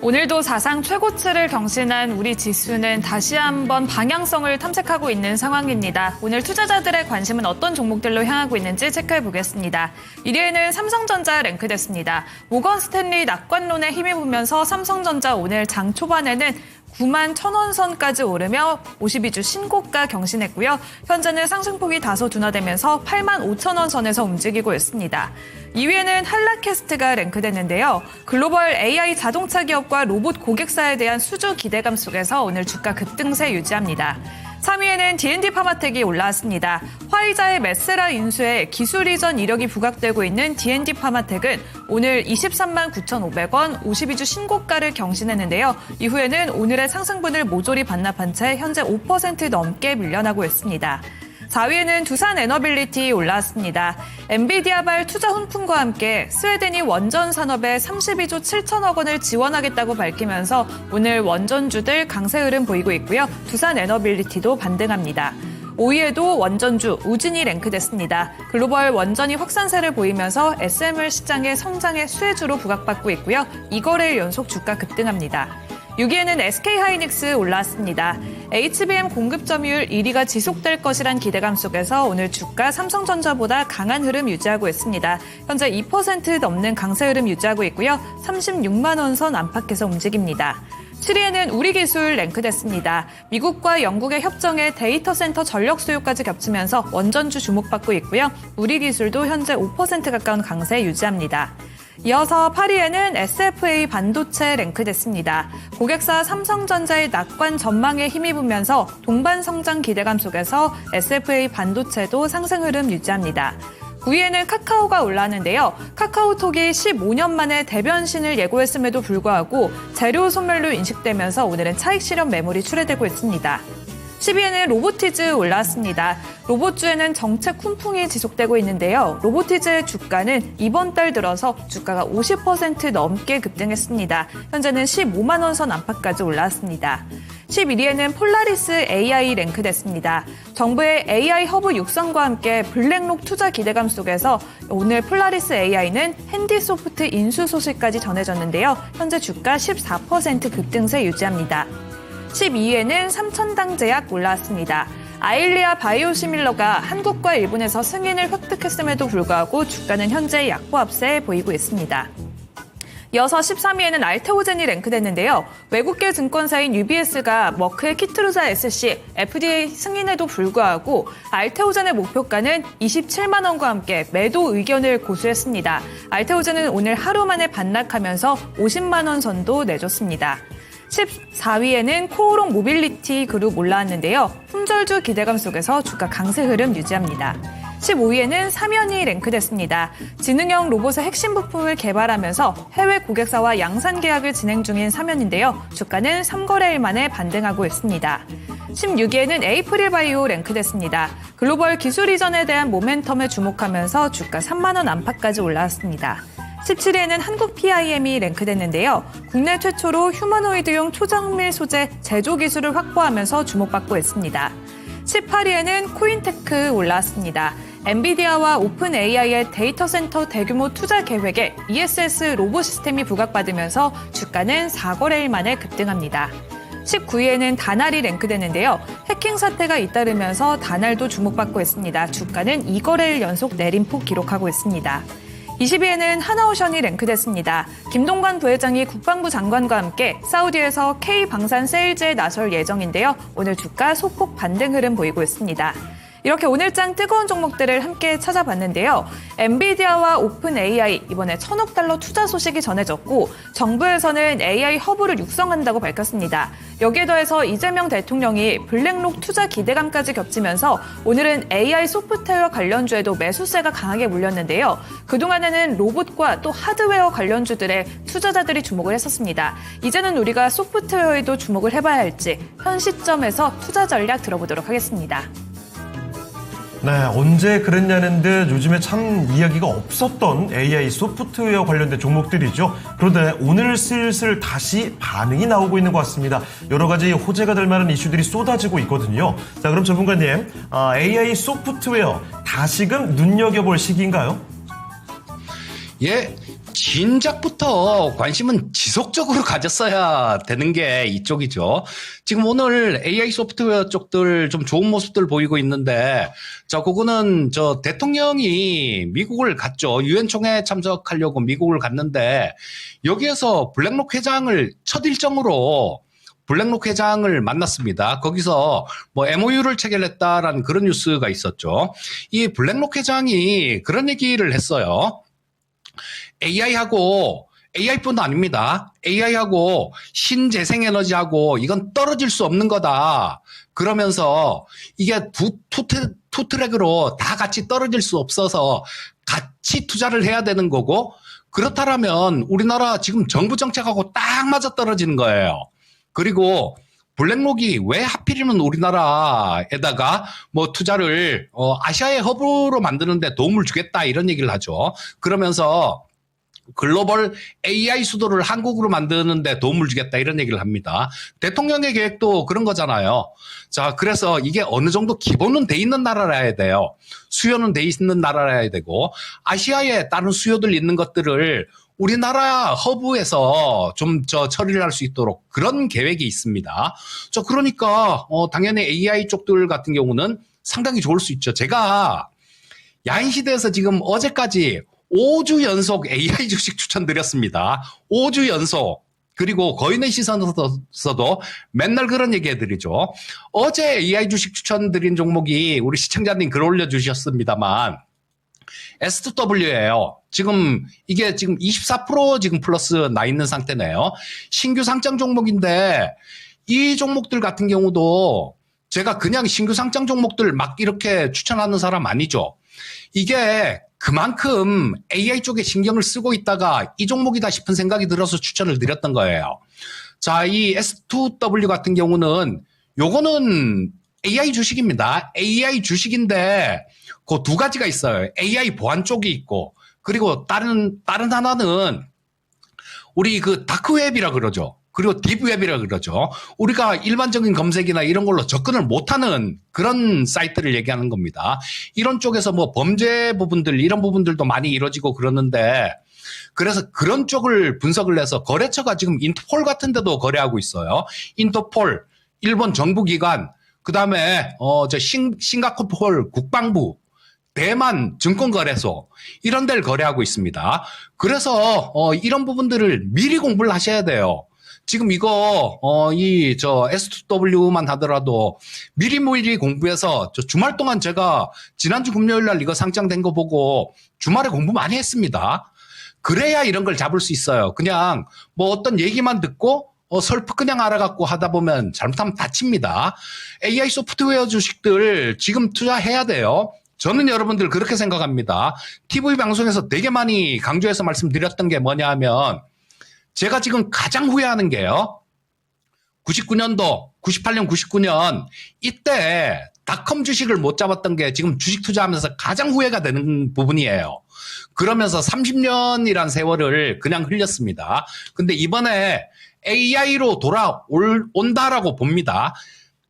오늘도 사상 최고치를 경신한 우리 지수는 다시 한번 방향성을 탐색하고 있는 상황입니다. 오늘 투자자들의 관심은 어떤 종목들로 향하고 있는지 체크해 보겠습니다. 1위에는 삼성전자 랭크됐습니다. 모건 스탠리 낙관론에 힘입으면서 삼성전자 오늘 장 초반에는 9만 1,000원 선까지 오르며 52주 신고가 경신했고요. 현재는 상승폭이 다소 둔화되면서 8만 5,000원 선에서 움직이고 있습니다. 2위에는 한라캐스트가 랭크됐는데요. 글로벌 AI 자동차 기업과 로봇 고객사에 대한 수주 기대감 속에서 오늘 주가 급등세 유지합니다. 3위에는 D&D 파마텍이 올라왔습니다. 화이자의 메세라 인수에 기술 이전 이력이 부각되고 있는 D&D 파마텍은 오늘 23만 9,500원 52주 신고가를 경신했는데요. 이후에는 오늘의 상승분을 모조리 반납한 채 현재 5% 넘게 밀려나고 있습니다. 4위에는 두산 에너빌리티 올라왔습니다. 엔비디아발 투자 훈풍과 함께 스웨덴이 원전 산업에 32조 7천억 원을 지원하겠다고 밝히면서 오늘 원전주들 강세 흐름 보이고 있고요. 두산 에너빌리티도 반등합니다. 5위에도 원전주 우진이 랭크됐습니다. 글로벌 원전이 확산세를 보이면서 SMR 시장의 성장의 수혜주로 부각받고 있고요. 2거래일 연속 주가 급등합니다. 6위에는 SK하이닉스 올라왔습니다. HBM 공급 점유율 1위가 지속될 것이란 기대감 속에서 오늘 주가 삼성전자보다 강한 흐름 유지하고 있습니다. 현재 2% 넘는 강세 흐름 유지하고 있고요. 36만 원 선 안팎에서 움직입니다. 7위에는 우리기술 랭크됐습니다. 미국과 영국의 협정에 데이터 센터 전력 수요까지 겹치면서 원전주 주목받고 있고요. 우리기술도 현재 5% 가까운 강세 유지합니다. 이어서 8위에는 SFA 반도체 랭크됐습니다. 고객사 삼성전자의 낙관 전망에 힘입으면서 동반 성장 기대감 속에서 SFA 반도체도 상승 흐름 유지합니다. 9위에는 카카오가 올라왔는데요. 카카오톡이 15년 만에 대변신을 예고했음에도 불구하고 재료 소멸로 인식되면서 오늘은 차익 실현 매물이 출회되고 있습니다. 10위에는 로보티즈 올라왔습니다. 로봇주에는 정책 훈풍이 지속되고 있는데요. 로보티즈의 주가는 이번 달 들어서 주가가 50% 넘게 급등했습니다. 현재는 15만 원 선 안팎까지 올라왔습니다. 11위에는 폴라리스 AI 랭크됐습니다. 정부의 AI 허브 육성과 함께 블랙록 투자 기대감 속에서 오늘 폴라리스 AI는 핸디소프트 인수 소식까지 전해졌는데요. 현재 주가 14% 급등세 유지합니다. 12위에는 삼천당제약 올라왔습니다. 아일리아 바이오시밀러가 한국과 일본에서 승인을 획득했음에도 불구하고 주가는 현재 약보합세에 보이고 있습니다. 이어서 13위에는 알테오젠이 랭크됐는데요. 외국계 증권사인 UBS가 머크의 키트루자 SC, FDA 승인에도 불구하고 알테오젠의 목표가는 27만 원과 함께 매도 의견을 고수했습니다. 알테오젠은 오늘 하루 만에 반락하면서 50만 원 선도 내줬습니다. 14위에는 코오롱 모빌리티 그룹 올라왔는데요. 품절주 기대감 속에서 주가 강세 흐름 유지합니다. 15위에는 사면이 랭크됐습니다. 지능형 로봇의 핵심 부품을 개발하면서 해외 고객사와 양산 계약을 진행 중인 사면인데요. 주가는 3거래일 만에 반등하고 있습니다. 16위에는 에이프릴바이오 랭크됐습니다. 글로벌 기술 이전에 대한 모멘텀에 주목하면서 주가 3만 원 안팎까지 올라왔습니다. 17위에는 한국 PIM이 랭크됐는데요. 국내 최초로 휴머노이드용 초정밀 소재 제조 기술을 확보하면서 주목받고 있습니다. 18위에는 코인테크 올라왔습니다. 엔비디아와 오픈 AI의 데이터 센터 대규모 투자 계획에 ESS 로봇 시스템이 부각받으면서 주가는 4거래일 만에 급등합니다. 19위에는 다날이 랭크됐는데요. 해킹 사태가 잇따르면서 다날도 주목받고 있습니다. 주가는 2거래일 연속 내림폭 기록하고 있습니다. 20위에는 하나오션이 랭크됐습니다. 김동관 부회장이 국방부 장관과 함께 사우디에서 K방산 세일즈에 나설 예정인데요. 오늘 주가 소폭 반등 흐름 보이고 있습니다. 이렇게 오늘장 뜨거운 종목들을 함께 찾아봤는데요. 엔비디아와 오픈 AI 이번에 1,000억 달러 투자 소식이 전해졌고 정부에서는 AI 허브를 육성한다고 밝혔습니다. 여기에 더해서 이재명 대통령이 블랙록 투자 기대감까지 겹치면서 오늘은 AI 소프트웨어 관련주에도 매수세가 강하게 몰렸는데요. 그동안에는 로봇과 또 하드웨어 관련주들의 투자자들이 주목을 했었습니다. 이제는 우리가 소프트웨어에도 주목을 해봐야 할지 현 시점에서 투자 전략 들어보도록 하겠습니다. 네, 언제 그랬냐는 듯 요즘에 참 이야기가 없었던 AI 소프트웨어 관련된 종목들이죠. 그런데 오늘 슬슬 다시 반응이 나오고 있는 것 같습니다. 여러 가지 호재가 될 만한 이슈들이 쏟아지고 있거든요. 자, 그럼 전문가님, AI 소프트웨어 다시금 눈여겨볼 시기인가요? 예, 진작부터 관심은 지속적으로 가졌어야 되는 게 이쪽이죠. 지금 오늘 AI 소프트웨어 쪽들 좀 좋은 모습들 보이고 있는데, 그거는 대통령이 미국을 갔죠. 유엔 총회에 참석하려고 미국을 갔는데, 여기에서 블랙록 회장을 첫 일정으로 블랙록 회장을 만났습니다. 거기서 MOU를 체결했다라는 그런 뉴스가 있었죠. 이 블랙록 회장이 그런 얘기를 했어요. AI뿐 아닙니다. AI하고 신재생에너지하고 이건 떨어질 수 없는 거다. 그러면서 이게 투 트랙으로 다 같이 떨어질 수 없어서 같이 투자를 해야 되는 거고, 그렇다면 우리나라 지금 정부 정책하고 딱 맞아 떨어지는 거예요. 그리고 블랙록이 왜 하필이면 우리나라에다가 투자를 아시아의 허브로 만드는데 도움을 주겠다 이런 얘기를 하죠. 그러면서 글로벌 AI 수도를 한국으로 만드는데 도움을 주겠다 이런 얘기를 합니다. 대통령의 계획도 그런 거잖아요. 자, 그래서 이게 어느 정도 기본은 돼 있는 나라라야 돼요. 수요는 돼 있는 나라라야 되고, 아시아에 다른 수요들 있는 것들을 우리나라 허브에서 좀 처리를 할 수 있도록 그런 계획이 있습니다. 그러니까 당연히 AI 쪽들 같은 경우는 상당히 좋을 수 있죠. 제가 야인시대에서 지금 어제까지 5주 연속 AI 주식 추천드렸습니다. 5주 연속. 그리고 거인의 시선에서도 맨날 그런 얘기 해드리죠. 어제 AI 주식 추천드린 종목이 우리 시청자님 글 올려주셨습니다만 S2W예요. 이게 지금 24% 지금 플러스 나 있는 상태네요. 신규 상장 종목인데 이 종목들 같은 경우도 제가 그냥 신규 상장 종목들 막 이렇게 추천하는 사람 아니죠. 이게 그만큼 AI 쪽에 신경을 쓰고 있다가 이 종목이다 싶은 생각이 들어서 추천을 드렸던 거예요. 자, 이 S2W 같은 경우는 요거는 AI 주식입니다. AI 주식인데 그 두 가지가 있어요. AI 보안 쪽이 있고, 그리고 다른 하나는 우리 그 다크웹이라 그러죠. 그리고 딥웹이라고 그러죠. 우리가 일반적인 검색이나 이런 걸로 접근을 못하는 그런 사이트를 얘기하는 겁니다. 이런 쪽에서 뭐 범죄 부분들 이런 부분들도 많이 이루어지고 그러는데 그래서 그런 쪽을 분석을 해서 거래처가 지금 인터폴 같은 데도 거래하고 있어요. 인터폴, 일본 정부기관, 그 다음에 싱가포르 국방부, 대만 증권거래소 이런 데를 거래하고 있습니다. 그래서 이런 부분들을 미리 공부를 하셔야 돼요. 지금 이거 S2W만 하더라도 미리 공부해서 주말 동안 제가 지난주 금요일 날 이거 상장된 거 보고 주말에 공부 많이 했습니다. 그래야 이런 걸 잡을 수 있어요. 그냥 뭐 어떤 얘기만 듣고 설프 그냥 알아갖고 하다 보면 잘못하면 다칩니다. AI 소프트웨어 주식들 지금 투자해야 돼요. 저는 여러분들 그렇게 생각합니다. TV 방송에서 되게 많이 강조해서 말씀드렸던 게 뭐냐 하면 제가 지금 가장 후회하는 게요. 98년, 99년 이때 닷컴 주식을 못 잡았던 게 지금 주식 투자하면서 가장 후회가 되는 부분이에요. 그러면서 30년이란 세월을 그냥 흘렸습니다. 근데 이번에 AI로 돌아온다라고 봅니다.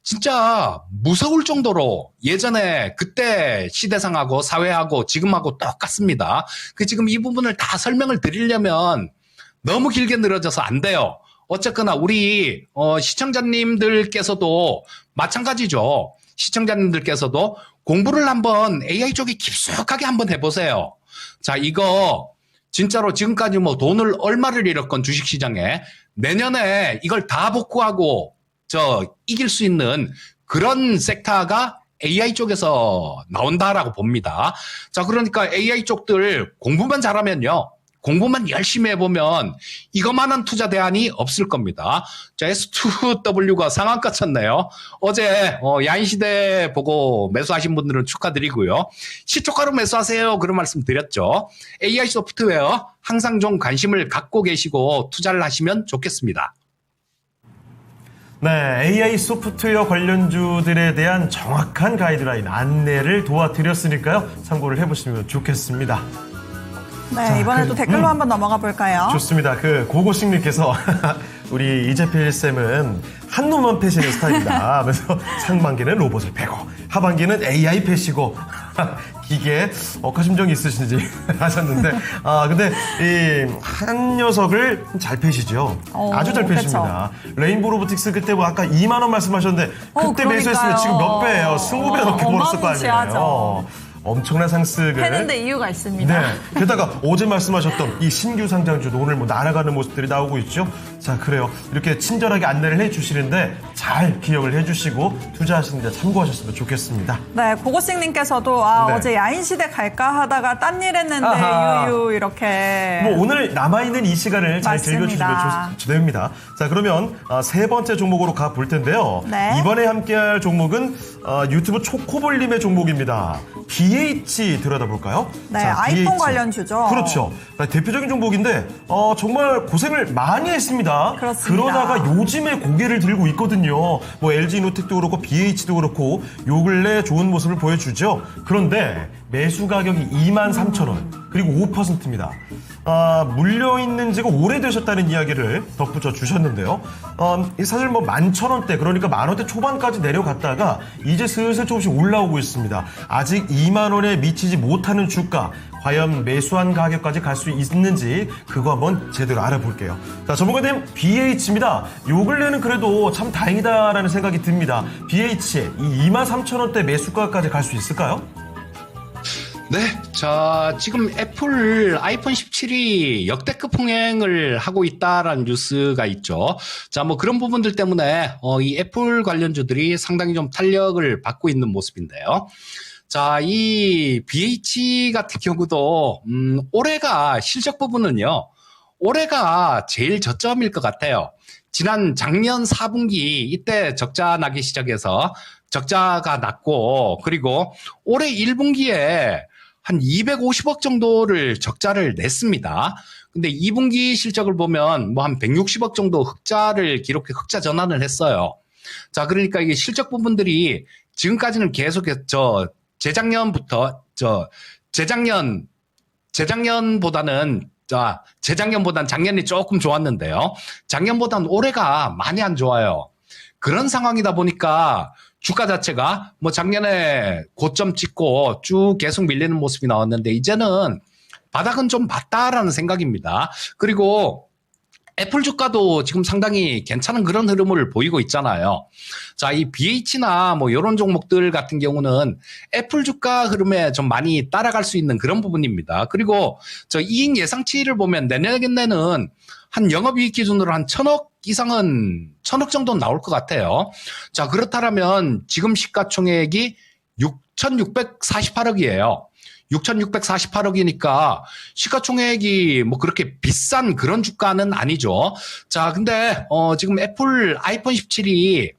진짜 무서울 정도로 예전에 그때 시대상하고 사회하고 지금하고 똑같습니다. 지금 이 부분을 다 설명을 드리려면 너무 길게 늘어져서 안 돼요. 어쨌거나 우리 시청자님들께서도 마찬가지죠. 시청자님들께서도 공부를 한번 AI 쪽에 깊숙하게 한번 해보세요. 자, 이거 진짜로 지금까지 뭐 돈을 얼마를 잃었건 주식시장에 내년에 이걸 다 복구하고 이길 수 있는 그런 섹터가 AI 쪽에서 나온다라고 봅니다. 자, 그러니까 AI 쪽들 공부만 잘하면요. 공부만 열심히 해보면 이것만한 투자 대안이 없을 겁니다. 자, S2W가 상한가 쳤네요. 어제 야인시대 보고 매수하신 분들은 축하드리고요. 시초가로 매수하세요. 그런 말씀 드렸죠. AI 소프트웨어 항상 좀 관심을 갖고 계시고 투자를 하시면 좋겠습니다. 네, AI 소프트웨어 관련주들에 대한 정확한 가이드라인 안내를 도와드렸으니까요. 참고를 해보시면 좋겠습니다. 네, 이번에도 댓글로 한번 넘어가 볼까요? 좋습니다. 고고식님께서 우리 이재필 쌤은 한 놈만 패시는 스타일이다 하면서 상반기는 로봇을 패고 하반기는 AI 패시고 기계에 억하심정이 있으신지 하셨는데 근데 이 한 녀석을 잘 패시죠. 아주 잘 패십니다. 그쵸. 레인보우 로보틱스 그때 뭐 아까 2만 원 말씀하셨는데 그때 매수했으면 지금 몇 배예요? 20배 넘게 벌었을 거 아니에요. 엄청난 상승을 패는데 이유가 있습니다. 네. 게다가 어제 말씀하셨던 이 신규 상장주도 오늘 뭐 날아가는 모습들이 나오고 있죠. 자, 그래요. 이렇게 친절하게 안내를 해주시는데 잘 기억을 해주시고 투자하시는 데 참고하셨으면 좋겠습니다. 네, 고고식님께서도 네. 어제 야인시대 갈까 하다가 딴 일 했는데 유유 이렇게. 뭐 오늘 남아있는 이 시간을 잘 즐겨주시면 됩니다. 자, 그러면 세 번째 종목으로 가볼 텐데요. 네. 이번에 함께할 종목은 유튜브 초코볼님의 종목입니다. BH 들여다볼까요? 네, 자, 아이폰 BH. 관련주죠. 그렇죠. 대표적인 종목인데 정말 고생을 많이 했습니다. 그렇습니다. 그러다가 요즘에 고개를 들고 있거든요. 뭐 LG노텍도 그렇고 BH도 그렇고 요 근래 좋은 모습을 보여주죠. 그런데 매수 가격이 23,000원 그리고 5%입니다. 물려있는 지가 오래되셨다는 이야기를 덧붙여 주셨는데요. 사실 뭐 11,000원대 그러니까 만원대 초반까지 내려갔다가 이제 슬슬 조금씩 올라오고 있습니다. 아직 2만원에 미치지 못하는 주가 과연 매수한 가격까지 갈 수 있는지 그거 한번 제대로 알아볼게요. 자, 전문가님 BH입니다. 요 근래는 그래도 참 다행이다라는 생각이 듭니다. BH 이 23,000원대 매수가까지 갈 수 있을까요? 네, 자, 지금 애플 아이폰 17이 역대급 흥행을 하고 있다라는 뉴스가 있죠. 자, 뭐 그런 부분들 때문에 이 애플 관련주들이 상당히 좀 탄력을 받고 있는 모습인데요. 자, 이 BH 같은 경우도 올해가 실적 부분은요. 올해가 제일 저점일 것 같아요. 작년 4분기 이때 적자 나기 시작해서 적자가 났고 그리고 올해 1분기에 한 250억 정도를 적자를 냈습니다. 근데 2분기 실적을 보면 뭐 한 160억 정도 흑자를 기록해 흑자 전환을 했어요. 자, 그러니까 이게 실적 부분들이 지금까지는 계속해서 재작년보다는 자, 재작년보단 작년이 조금 좋았는데요. 작년보단 올해가 많이 안 좋아요. 그런 상황이다 보니까 주가 자체가 뭐 작년에 고점 찍고 쭉 계속 밀리는 모습이 나왔는데 이제는 바닥은 좀 맞다라는 생각입니다. 그리고 애플 주가도 지금 상당히 괜찮은 그런 흐름을 보이고 있잖아요. 자, 이 BH나 뭐 이런 종목들 같은 경우는 애플 주가 흐름에 좀 많이 따라갈 수 있는 그런 부분입니다. 그리고 저 이익 예상치를 보면 내년에는 한 영업이익 기준으로 한 1,000억 이상은 1,000억 정도는 나올 것 같아요. 자, 그렇다면 지금 시가총액이 6,648억이에요. 6,648억이니까 시가총액이 뭐 그렇게 비싼 그런 주가는 아니죠. 자, 근데 지금 애플 아이폰 17이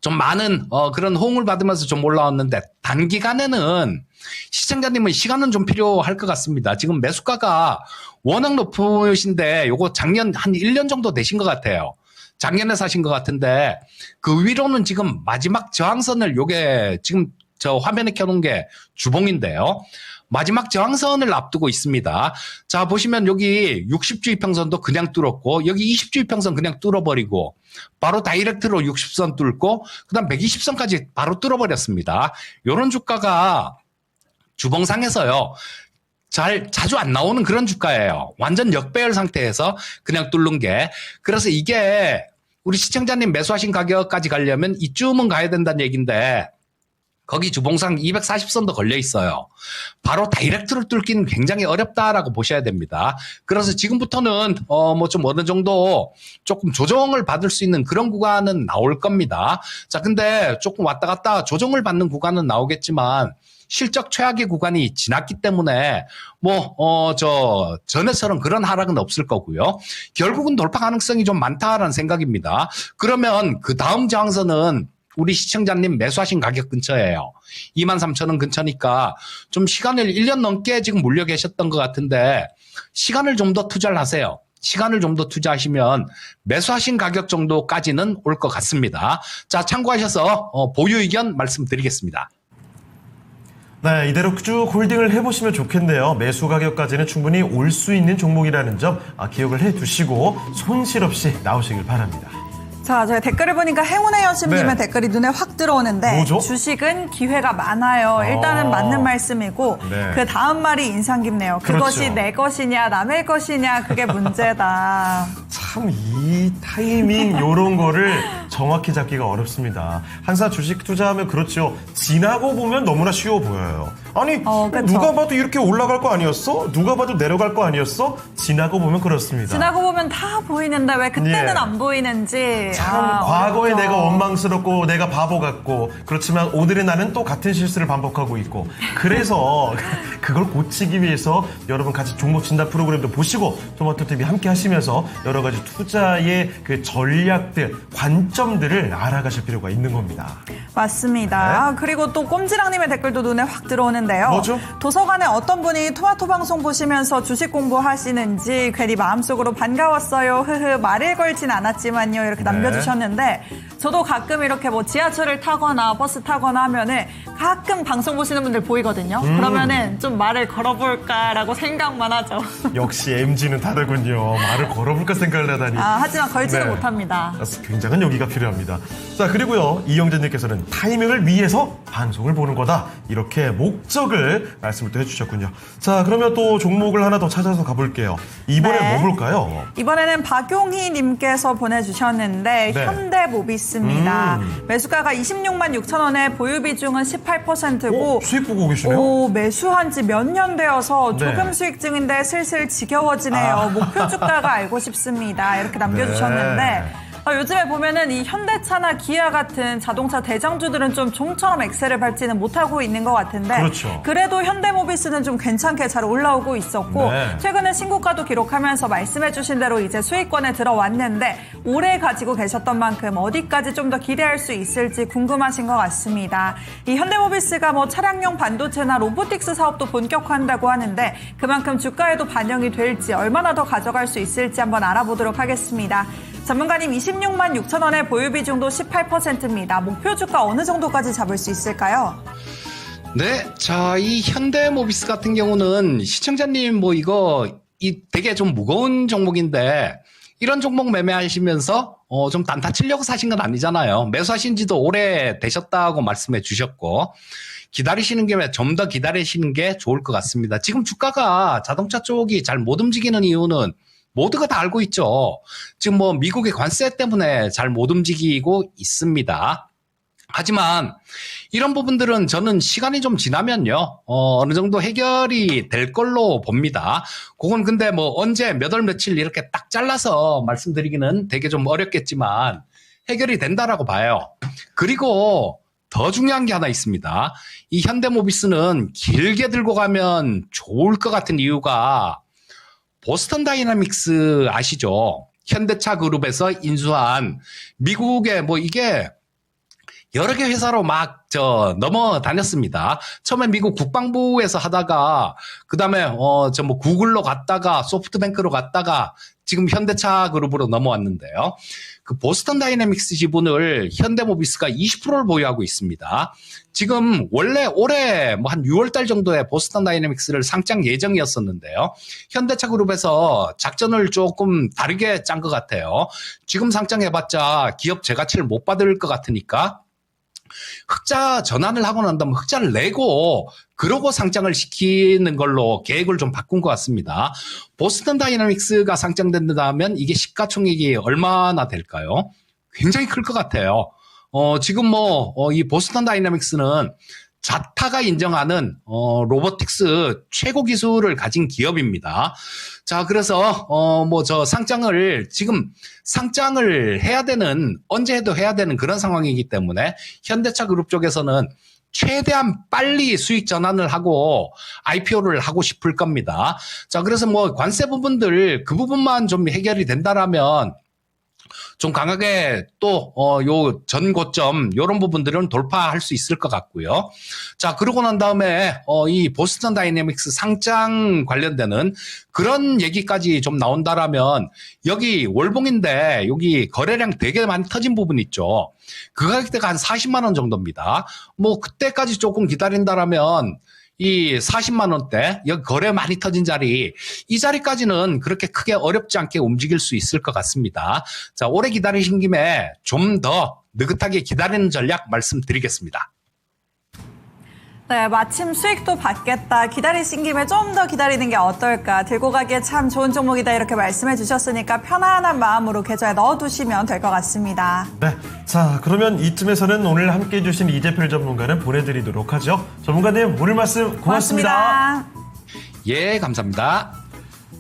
좀 많은 그런 호응을 받으면서 좀 올라왔는데 단기간에는 시청자님은 시간은 좀 필요할 것 같습니다. 지금 매수가가 워낙 높으신데 요거 작년 한 1년 정도 되신 것 같아요. 작년에 사신 것 같은데 그 위로는 지금 마지막 저항선을 요게 지금 저 화면에 켜놓은 게 주봉인데요. 마지막 저항선을 앞두고 있습니다. 자, 보시면 여기 60주 이평선도 그냥 뚫었고 여기 20주 이평선 그냥 뚫어버리고 바로 다이렉트로 60선 뚫고 그다음 120선까지 바로 뚫어버렸습니다. 이런 주가가 주봉상에서요. 자주 안 나오는 그런 주가예요. 완전 역배열 상태에서 그냥 뚫는 게. 그래서 이게 우리 시청자님 매수하신 가격까지 가려면 이쯤은 가야 된다는 얘기인데 거기 주봉상 240선도 걸려 있어요. 바로 다이렉트로 뚫기는 굉장히 어렵다라고 보셔야 됩니다. 그래서 지금부터는 뭐 좀 어느 정도 조금 조정을 받을 수 있는 그런 구간은 나올 겁니다. 자, 근데 조금 왔다 갔다 조정을 받는 구간은 나오겠지만 실적 최악의 구간이 지났기 때문에 전에처럼 그런 하락은 없을 거고요. 결국은 돌파 가능성이 좀 많다라는 생각입니다. 그러면 그 다음 저항선은 우리 시청자님 매수하신 가격 근처예요. 23,000원 근처니까 좀 시간을 1년 넘게 지금 물려 계셨던 것 같은데 시간을 좀 더 투자를 하세요. 시간을 좀 더 투자하시면 매수하신 가격 정도까지는 올 것 같습니다. 자, 참고하셔서 보유 의견 말씀드리겠습니다. 네, 이대로 쭉 홀딩을 해보시면 좋겠네요. 매수 가격까지는 충분히 올 수 있는 종목이라는 점 기억을 해두시고 손실 없이 나오시길 바랍니다. 자, 저희 댓글을 보니까 행운의 여신님의 네. 댓글이 눈에 확 들어오는데 뭐죠? 주식은 기회가 많아요. 일단은 맞는 말씀이고 네. 그 다음 말이 인상 깊네요. 그것이 그렇죠. 내 것이냐 남의 것이냐 그게 문제다. 참 이 타이밍 요런 거를 정확히 잡기가 어렵습니다. 항상 주식 투자하면 그렇죠. 지나고 보면 너무나 쉬워 보여요. 아니 그쵸. 누가 봐도 이렇게 올라갈 거 아니었어? 누가 봐도 내려갈 거 아니었어? 지나고 보면 그렇습니다. 지나고 보면 다 보이는데 왜 그때는 예. 안 보이는지. 참 과거에 어렵죠. 내가 원망스럽고 내가 바보 같고 그렇지만 오늘의 나는 또 같은 실수를 반복하고 있고 그래서 그걸 고치기 위해서 여러분 같이 종목 진단 프로그램도 보시고 토마토TV 함께 하시면서 여러 가지 투자의 그 전략들 관점들을 알아가실 필요가 있는 겁니다. 맞습니다. 네. 그리고 또 꼼지랑님의 댓글도 눈에 확 들어오는데요. 뭐죠? 도서관에 어떤 분이 토마토 방송 보시면서 주식 공부하시는지 괜히 마음속으로 반가웠어요. 흐흐 말을 걸진 않았지만요. 이렇게 남겨주셨는데 저도 가끔 이렇게 뭐 지하철을 타거나 버스 타거나 하면은 가끔 방송 보시는 분들 보이거든요. 그러면은 좀 말을 걸어볼까라고 생각만 하죠. 역시 MG는 다르군요. 말을 걸어볼까 생각을 하다니. 하지만 걸지는 네. 못합니다. 굉장한 용기가 필요합니다. 자, 그리고요, 이영재님께서는 타이밍을 위해서 방송을 보는 거다. 이렇게 목적을 말씀을 또 해주셨군요. 자, 그러면 또 종목을 하나 더 찾아서 가볼게요. 이번에 네. 뭐 볼까요? 이번에는 박용희님께서 보내주셨는데 네. 현대모비스입니다. 매수가가 26만 6천 원에 보유 비중은 18%고 수익 보고 계시네요? 매수한 지 몇 년 되어서 조금 네. 수익 중인데 슬슬 지겨워지네요. 목표 주가가 알고 싶습니다. 이렇게 남겨주셨는데 네. 요즘에 보면은 이 현대차나 기아 같은 자동차 대장주들은 좀 종처럼 엑셀을 밟지는 못하고 있는 것 같은데 그렇죠. 그래도 현대모비스는 좀 괜찮게 잘 올라오고 있었고 네. 최근에 신고가도 기록하면서 말씀해주신 대로 이제 수익권에 들어왔는데 오래 가지고 계셨던 만큼 어디까지 좀 더 기대할 수 있을지 궁금하신 것 같습니다. 이 현대모비스가 뭐 차량용 반도체나 로보틱스 사업도 본격화한다고 하는데 그만큼 주가에도 반영이 될지 얼마나 더 가져갈 수 있을지 한번 알아보도록 하겠습니다. 전문가님 26만 6천 원의 보유 비중도 18%입니다. 목표 주가 어느 정도까지 잡을 수 있을까요? 네, 자, 이 현대모비스 같은 경우는 시청자님 뭐 이거 이 되게 좀 무거운 종목인데 이런 종목 매매하시면서 좀 단타 치려고 사신 건 아니잖아요. 매수하신 지도 오래 되셨다고 말씀해 주셨고 기다리시는 김에 좀 더 기다리시는 게 좋을 것 같습니다. 지금 주가가 자동차 쪽이 잘 못 움직이는 이유는 모두가 다 알고 있죠. 지금 뭐 미국의 관세 때문에 잘 못 움직이고 있습니다. 하지만 이런 부분들은 저는 시간이 좀 지나면요, 어느 정도 해결이 될 걸로 봅니다. 그건 근데 뭐 언제 몇 월 며칠 이렇게 딱 잘라서 말씀드리기는 되게 좀 어렵겠지만 해결이 된다라고 봐요. 그리고 더 중요한 게 하나 있습니다. 이 현대모비스는 길게 들고 가면 좋을 것 같은 이유가 보스턴 다이나믹스 아시죠? 현대차 그룹에서 인수한 미국의 뭐 이게 여러 개 회사로 막 넘어다녔습니다. 처음에 미국 국방부에서 하다가 그다음에 뭐 구글로 갔다가 소프트뱅크로 갔다가 지금 현대차 그룹으로 넘어왔는데요. 그 보스턴 다이내믹스 지분을 현대모비스가 20%를 보유하고 있습니다. 지금 원래 올해 뭐 한 6월 달 정도에 보스턴 다이내믹스를 상장 예정이었었는데요. 현대차 그룹에서 작전을 조금 다르게 짠 것 같아요. 지금 상장해봤자 기업 재가치를 못 받을 것 같으니까 흑자 전환을 하고 난 다음에 흑자를 내고 그러고 상장을 시키는 걸로 계획을 좀 바꾼 것 같습니다. 보스턴 다이내믹스가 상장된다면 이게 시가총액이 얼마나 될까요? 굉장히 클 것 같아요. 지금 이 보스턴 다이내믹스는 자타가 인정하는 로보틱스 최고 기술을 가진 기업입니다. 자, 그래서 지금 상장을 해야 되는, 언제 해도 해야 되는 그런 상황이기 때문에 현대차 그룹 쪽에서는 최대한 빨리 수익 전환을 하고 IPO를 하고 싶을 겁니다. 자, 그래서 관세 부분들 그 부분만 좀 해결이 된다라면 좀 강하게 또 요 전고점 요런 부분들은 돌파할 수 있을 것 같고요. 자, 그러고 난 다음에 이 보스턴 다이내믹스 상장 관련되는 그런 얘기까지 좀 나온다라면 여기 월봉인데 여기 거래량 되게 많이 터진 부분 있죠. 그 가격대가 한 40만 원 정도입니다. 그때까지 조금 기다린다라면 이 40만 원대 여기 거래 많이 터진 자리, 이 자리까지는 그렇게 크게 어렵지 않게 움직일 수 있을 것 같습니다. 자, 오래 기다리신 김에 좀 더 느긋하게 기다리는 전략 말씀드리겠습니다. 네, 마침 수익도 받겠다. 기다리신 김에 좀 더 기다리는 게 어떨까. 들고 가기에 참 좋은 종목이다 이렇게 말씀해 주셨으니까 편안한 마음으로 계좌에 넣어두시면 될 것 같습니다. 네, 자 그러면 이쯤에서는 오늘 함께해 주신 이재필 전문가는 보내드리도록 하죠. 전문가님 오늘 말씀 고맙습니다. 예, 감사합니다.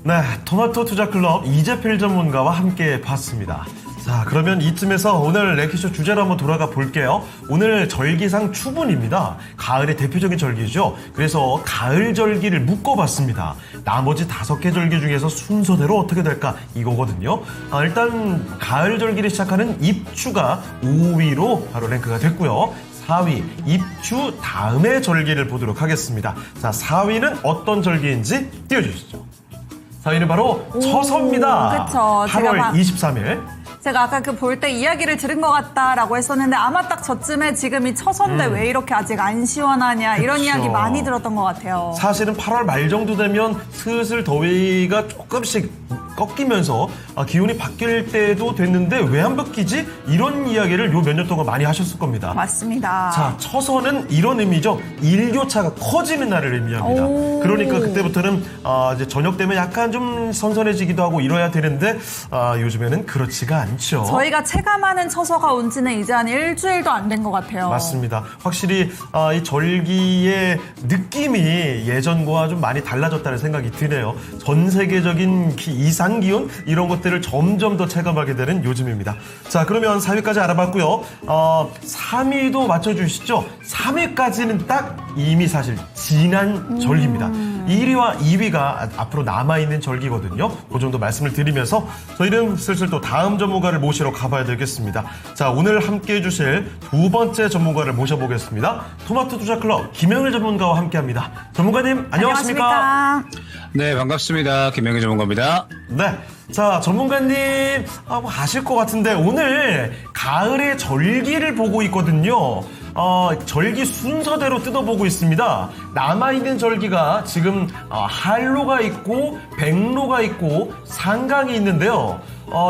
네, 토마토 투자클럽 이재필 전문가와 함께 봤습니다. 자, 그러면 이쯤에서 오늘 랭키쇼 주제로 한번 돌아가 볼게요. 오늘 절기상 추분입니다. 가을의 대표적인 절기죠. 그래서 가을 절기를 묶어봤습니다. 나머지 5개 절기 중에서 순서대로 어떻게 될까 이거거든요. 일단 가을 절기를 시작하는 입추가 5위로 바로 랭크가 됐고요. 4위 입추 다음의 절기를 보도록 하겠습니다. 자, 4위는 어떤 절기인지 띄워주시죠. 4위는 바로 처서입니다. 그쵸. 8월 23일. 제가 아까 볼 때 이야기를 들은 것 같다라고 했었는데 아마 딱 저쯤에 지금 이 처서인데 왜 이렇게 아직 안 시원하냐 이런 그쵸. 이야기 많이 들었던 것 같아요. 사실은 8월 말 정도 되면 슬슬 더위가 조금씩 꺾이면서 기온이 바뀔 때도 됐는데 왜 안 바뀌지? 이런 이야기를 요 몇 년 동안 많이 하셨을 겁니다. 맞습니다. 자, 처서는 이런 의미죠. 일교차가 커지는 날을 의미합니다. 그러니까 그때부터는 이제 저녁 되면 약간 좀 선선해지기도 하고 이래야 되는데 요즘에는 그렇지가 않죠. 저희가 체감하는 처서가 온 지는 이제 한 일주일도 안 된 것 같아요. 맞습니다. 확실히 이 절기의 느낌이 예전과 좀 많이 달라졌다는 생각이 드네요. 전 세계적인 이상 기온 이런 것들을 점점 더 체감하게 되는 요즘입니다. 자, 그러면 4위까지 알아봤고요. 3위도 맞춰주시죠. 3위까지는 딱 이미 사실 지난 절기입니다. 1위와 2위가 앞으로 남아있는 절기거든요. 그 정도 말씀을 드리면서 저희는 슬슬 또 다음 전문가를 모시러 가봐야 되겠습니다. 자, 오늘 함께해 주실 두 번째 전문가를 모셔보겠습니다. 토마토 투자클럽 김영일 전문가와 함께합니다. 전문가님 안녕하십니까? 네, 반갑습니다. 김영일 전문가입니다. 네. 자, 전문가님 아실 것 같은데 오늘 가을의 절기를 보고 있거든요. 절기 순서대로 뜯어보고 있습니다. 남아있는 절기가 지금 한로가 있고 백로가 있고 상강이 있는데요.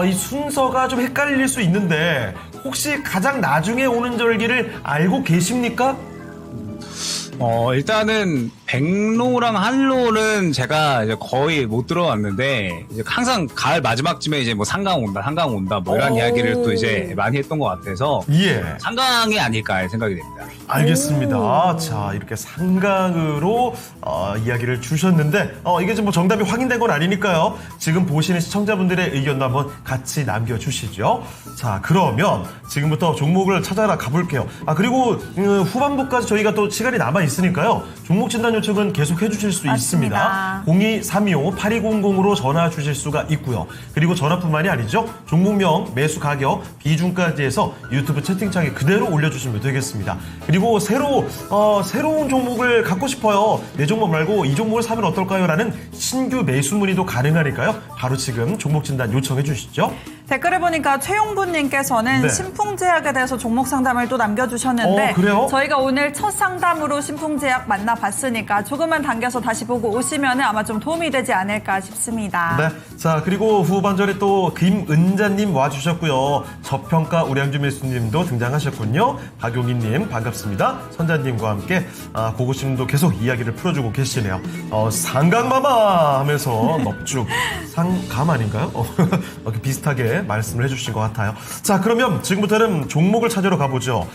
이 순서가 좀 헷갈릴 수 있는데 혹시 가장 나중에 오는 절기를 알고 계십니까? 일단은 백로랑 한로는 제가 이제 거의 못 들어왔는데 이제 항상 가을 마지막쯤에 이제 뭐 상강 온다 뭐 이런 이야기를 또 이제 많이 했던 것 같아서 예. 상강이 아닐까 생각이 됩니다. 알겠습니다. 자, 이렇게 상강으로 이야기를 주셨는데 이게 좀 뭐 정답이 확인된 건 아니니까요. 지금 보시는 시청자분들의 의견도 한번 같이 남겨주시죠. 자, 그러면 지금부터 종목을 찾아라 가볼게요. 그리고 후반부까지 저희가 또 시간이 남아 있으니까요. 종목 진단 요청은 계속 해주실 수 맞습니다. 있습니다. 02-3250으로 전화 주실 수가 있고요. 그리고 전화뿐만이 아니죠. 종목명, 매수 가격, 비중까지 해서 유튜브 채팅창에 그대로 올려주시면 되겠습니다. 그리고 새로운 종목을 갖고 싶어요. 내 종목 말고 이 종목을 사면 어떨까요? 라는 신규 매수 문의도 가능하니까요. 바로 지금 종목 진단 요청해 주시죠. 댓글을 보니까 최용분님께서는 네. 신풍제약에 대해서 종목 상담을 또 남겨주셨는데 그래요? 저희가 오늘 첫 상담으로 신풍제약 만나봤으니까 조금만 당겨서 다시 보고 오시면 아마 좀 도움이 되지 않을까 싶습니다. 네. 자, 그리고 후반전에 또 김은자님 와주셨고요. 저평가 우량주 매수님도 등장하셨군요. 박용희님 반갑습니다. 선자님과 함께 고고씨님도 계속 이야기를 풀어주고 계시네요. 상강마마 하면서 넙죽 상감 아닌가요? 이렇게 비슷하게 말씀을 해주신 것 같아요. 자, 그러면 지금부터는 종목을 찾으러 가보죠.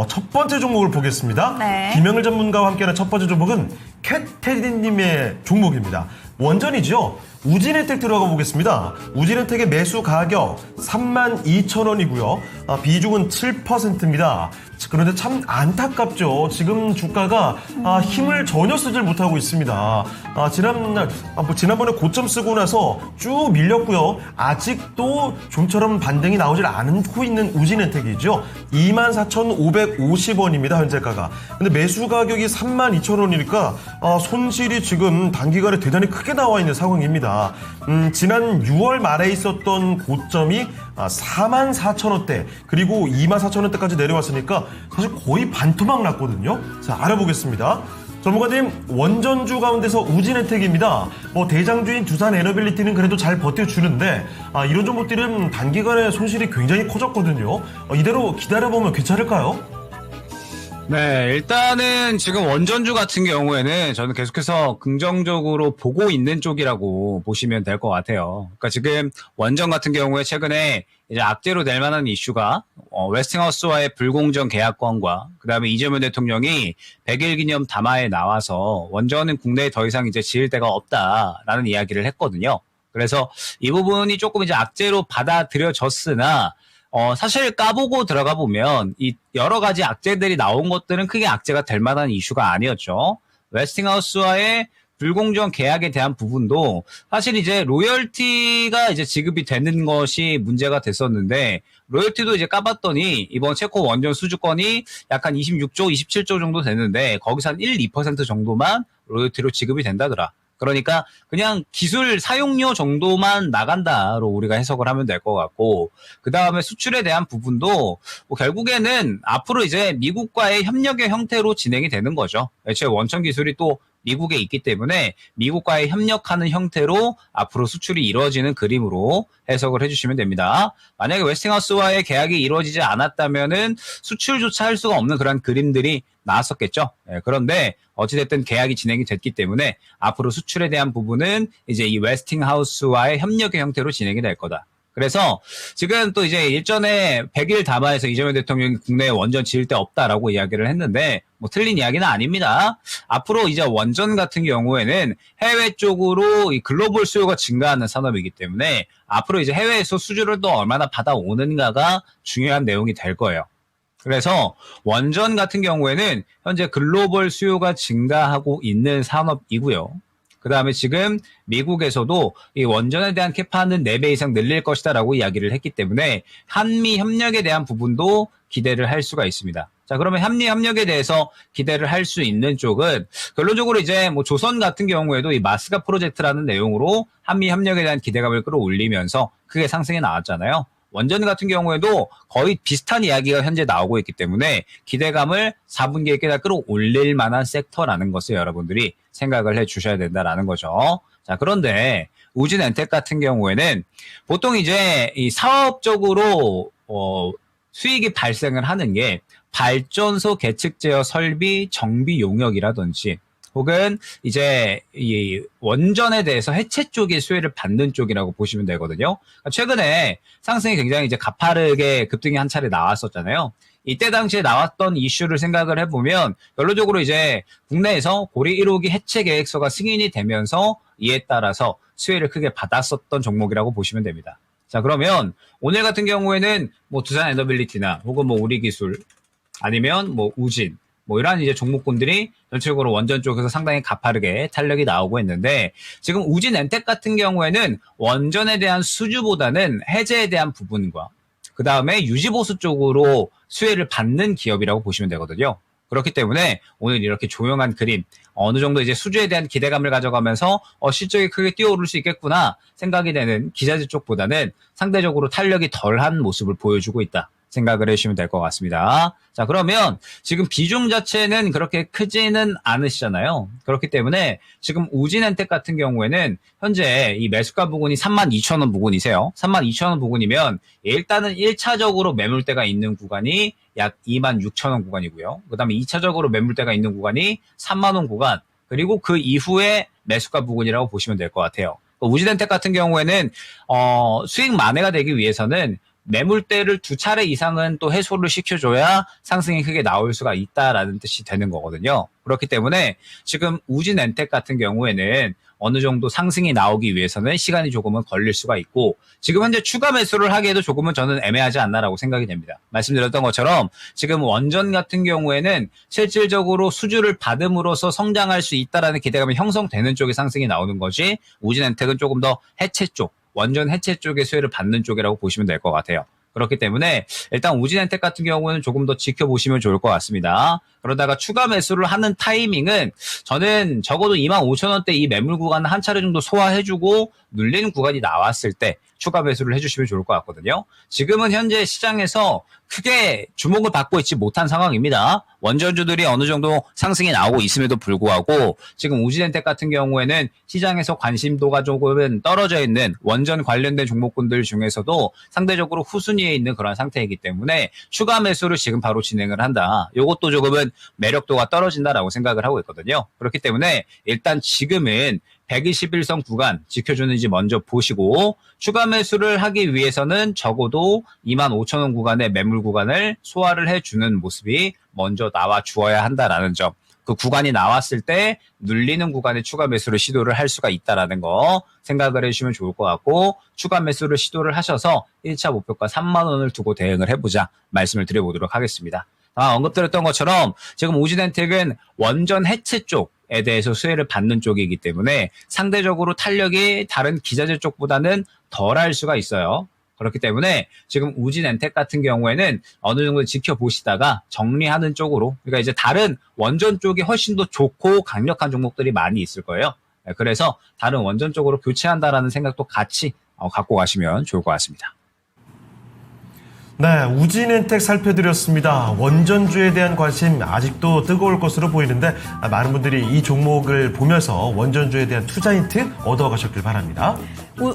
첫 번째 종목을 보겠습니다. 네. 김영일 전문가와 함께하는 첫 번째 종목은 캣테디님의 종목입니다. 원전이죠. 우진혜택 들어가 보겠습니다. 우진혜택의 매수 가격 32,000원이고요. 비중은 7%입니다. 그런데 참 안타깝죠. 지금 주가가 힘을 전혀 쓰질 못하고 있습니다. 지난번에 고점 쓰고 나서 쭉 밀렸고요. 아직도 좀처럼 반등이 나오질 않고 있는 우진혜택이죠. 24,550원입니다. 현재가가. 근데 매수 가격이 32,000원이니까 손실이 지금 단기간에 대단히 크게 나와 있는 상황입니다. 지난 6월 말에 있었던 고점이 44,000원대 그리고 24,000원대까지 내려왔으니까 사실 거의 반토막 났거든요. 자, 알아보겠습니다. 전문가님, 원전주 가운데서 우진혜택입니다. 대장주인 두산에너빌리티는 그래도 잘 버텨주는데 이런 종목들은 단기간에 손실이 굉장히 커졌거든요. 이대로 기다려보면 괜찮을까요? 네, 일단은 지금 원전주 같은 경우에는 저는 계속해서 긍정적으로 보고 있는 쪽이라고 보시면 될 것 같아요. 그러니까 지금 원전 같은 경우에 최근에 이제 악재로 될 만한 이슈가 웨스팅하우스와의 불공정 계약권과 그다음에 이재명 대통령이 100일 기념 담화에 나와서 원전은 국내에 더 이상 이제 지을 데가 없다라는 이야기를 했거든요. 그래서 이 부분이 조금 이제 악재로 받아들여졌으나 사실 까보고 들어가 보면 이 여러 가지 악재들이 나온 것들은 크게 악재가 될 만한 이슈가 아니었죠. 웨스팅하우스와의 불공정 계약에 대한 부분도 사실 이제 로열티가 이제 지급이 되는 것이 문제가 됐었는데 로열티도 이제 까봤더니 이번 체코 원전 수주권이 약간 26조, 27조 정도 되는데 거기서 한 1, 2% 정도만 로열티로 지급이 된다더라. 그러니까 그냥 기술 사용료 정도만 나간다로 우리가 해석을 하면 될 것 같고 그 다음에 수출에 대한 부분도 결국에는 앞으로 이제 미국과의 협력의 형태로 진행이 되는 거죠. 애초에 원천 기술이 또 미국에 있기 때문에 미국과의 협력하는 형태로 앞으로 수출이 이루어지는 그림으로 해석을 해주시면 됩니다. 만약에 웨스팅하우스와의 계약이 이루어지지 않았다면은 수출조차 할 수가 없는 그런 그림들이 나왔었겠죠. 그런데 어찌됐든 계약이 진행이 됐기 때문에 앞으로 수출에 대한 부분은 이제 이 웨스팅하우스와의 협력의 형태로 진행이 될 거다. 그래서 지금 또 이제 일전에 100일 담화에서 이재명 대통령이 국내에 원전 지을 데 없다라고 이야기를 했는데 틀린 이야기는 아닙니다. 앞으로 이제 원전 같은 경우에는 해외 쪽으로 이 글로벌 수요가 증가하는 산업이기 때문에 앞으로 이제 해외에서 수주를 또 얼마나 받아오는가가 중요한 내용이 될 거예요. 그래서 원전 같은 경우에는 현재 글로벌 수요가 증가하고 있는 산업이고요. 그 다음에 지금 미국에서도 이 원전에 대한 캐파는 4배 이상 늘릴 것이다라고 이야기를 했기 때문에 한미 협력에 대한 부분도 기대를 할 수가 있습니다. 자, 그러면 한미 협력에 대해서 기대를 할 수 있는 쪽은 결론적으로 이제 조선 같은 경우에도 이 마스가 프로젝트라는 내용으로 한미 협력에 대한 기대감을 끌어올리면서 크게 상승이 나왔잖아요. 원전 같은 경우에도 거의 비슷한 이야기가 현재 나오고 있기 때문에 기대감을 4분기에 꽤나 끌어올릴 만한 섹터라는 것을 여러분들이 생각을 해 주셔야 된다라는 거죠. 자, 그런데 우진엔텍 같은 경우에는 보통 이제 이 사업적으로 수익이 발생을 하는 게 발전소 계측 제어 설비 정비 용역이라든지 혹은 이제 이 원전에 대해서 해체 쪽의 수혜를 받는 쪽이라고 보시면 되거든요. 최근에 상승이 굉장히 이제 가파르게 급등이 한 차례 나왔었잖아요. 이때 당시에 나왔던 이슈를 생각을 해보면 결론적으로 이제 국내에서 고리 1호기 해체 계획서가 승인이 되면서 이에 따라서 수혜를 크게 받았었던 종목이라고 보시면 됩니다. 자, 그러면 오늘 같은 경우에는 뭐 두산 에너빌리티나 혹은 뭐 우리기술 아니면 뭐 우진 뭐 이러한 이제 종목군들이 전체적으로 원전 쪽에서 상당히 가파르게 탄력이 나오고 있는데 지금 우진엔텍 같은 경우에는 원전에 대한 수주보다는 해제에 대한 부분과 그 다음에 유지보수 쪽으로 수혜를 받는 기업이라고 보시면 되거든요. 그렇기 때문에 오늘 이렇게 조용한 그림 어느 정도 이제 수주에 대한 기대감을 가져가면서 실적이 크게 뛰어오를 수 있겠구나 생각이 되는 기자재 쪽보다는 상대적으로 탄력이 덜한 모습을 보여주고 있다. 생각을 해주시면 될 것 같습니다. 자, 그러면 지금 비중 자체는 그렇게 크지는 않으시잖아요. 그렇기 때문에 지금 우진엔텍 같은 경우에는 현재 이 매수가 부근이 32,000원 부근이세요. 32,000원 부근이면 일단은 1차적으로 매물대가 있는 구간이 약 26,000원 구간이고요. 그 다음에 2차적으로 매물대가 있는 구간이 3만원 구간, 그리고 그 이후에 매수가 부근이라고 보시면 될 것 같아요. 우진엔텍 같은 경우에는 수익 만회가 되기 위해서는 매물대를 2차례 이상은 또 해소를 시켜줘야 상승이 크게 나올 수가 있다라는 뜻이 되는 거거든요. 그렇기 때문에 지금 우진엔텍 같은 경우에는 어느 정도 상승이 나오기 위해서는 시간이 조금은 걸릴 수가 있고 지금 현재 추가 매수를 하기에도 조금은 저는 애매하지 않나라고 생각이 됩니다. 말씀드렸던 것처럼 지금 원전 같은 경우에는 실질적으로 수주를 받음으로써 성장할 수 있다라는 기대감이 형성되는 쪽에 상승이 나오는 거지 우진엔텍은 조금 더 해체 쪽 원전 해체 쪽의 수혜를 받는 쪽이라고 보시면 될 것 같아요. 그렇기 때문에 일단 우진엔텍 같은 경우는 조금 더 지켜보시면 좋을 것 같습니다. 그러다가 추가 매수를 하는 타이밍은 저는 적어도 25,000원대 이 매물 구간을 한 차례 정도 소화해주고 눌리는 구간이 나왔을 때 추가 매수를 해주시면 좋을 것 같거든요. 지금은 현재 시장에서 크게 주목을 받고 있지 못한 상황입니다. 원전주들이 어느 정도 상승이 나오고 있음에도 불구하고 지금 우진엔텍 같은 경우에는 시장에서 관심도가 조금은 떨어져 있는 원전 관련된 종목군들 중에서도 상대적으로 후순위에 있는 그런 상태이기 때문에 추가 매수를 지금 바로 진행을 한다. 이것도 조금은 매력도가 떨어진다라고 생각을 하고 있거든요. 그렇기 때문에 일단 지금은 121선 구간 지켜주는지 먼저 보시고 추가 매수를 하기 위해서는 적어도 25,000원 구간의 매물 구간을 소화를 해주는 모습이 먼저 나와 주어야 한다라는 점. 그 구간이 나왔을 때 눌리는 구간에 추가 매수를 시도를 할 수가 있다라는 거 생각을 해주시면 좋을 것 같고 추가 매수를 시도를 하셔서 1차 목표가 3만 원을 두고 대응을 해보자 말씀을 드려보도록 하겠습니다. 언급드렸던 것처럼 지금 우진엔텍은 원전 해체 쪽에 대해서 수혜를 받는 쪽이기 때문에 상대적으로 탄력이 다른 기자재 쪽보다는 덜할 수가 있어요. 그렇기 때문에 지금 우진엔텍 같은 경우에는 어느 정도 지켜보시다가 정리하는 쪽으로 그러니까 이제 다른 원전 쪽이 훨씬 더 좋고 강력한 종목들이 많이 있을 거예요. 그래서 다른 원전 쪽으로 교체한다라는 생각도 같이 갖고 가시면 좋을 것 같습니다. 네, 우진엔텍 살펴드렸습니다. 원전주에 대한 관심 아직도 뜨거울 것으로 보이는데 많은 분들이 이 종목을 보면서 원전주에 대한 투자 힌트 얻어가셨길 바랍니다.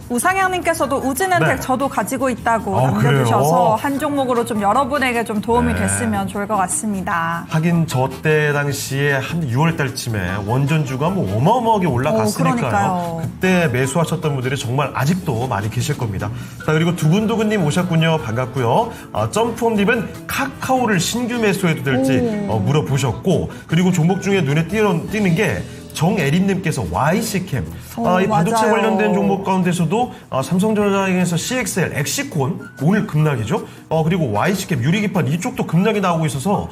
우상향님께서도 우진엔텍 네. 저도 가지고 있다고 그래요? 남겨주셔서 한 종목으로 좀 여러분에게 좀 도움이 됐으면 좋을 것 같습니다. 하긴 저 때 당시에 한 6월 달쯤에 원전주가 뭐 어마어마하게 올라갔으니까요. 그러니까요. 그때 매수하셨던 분들이 정말 아직도 많이 계실 겁니다. 자, 그리고 두근두근님 오셨군요. 반갑고요. 점프홈님은 카카오를 신규 매수해도 될지 물어보셨고 그리고 종목 중에 눈에 띄는 게 정애림님께서 YC캠 이 반도체 맞아요. 관련된 종목 가운데서도 삼성전자에서 CXL, 엑시콘 오늘 급락이죠. 그리고 YC캠 유리기판 이쪽도 급락이 나오고 있어서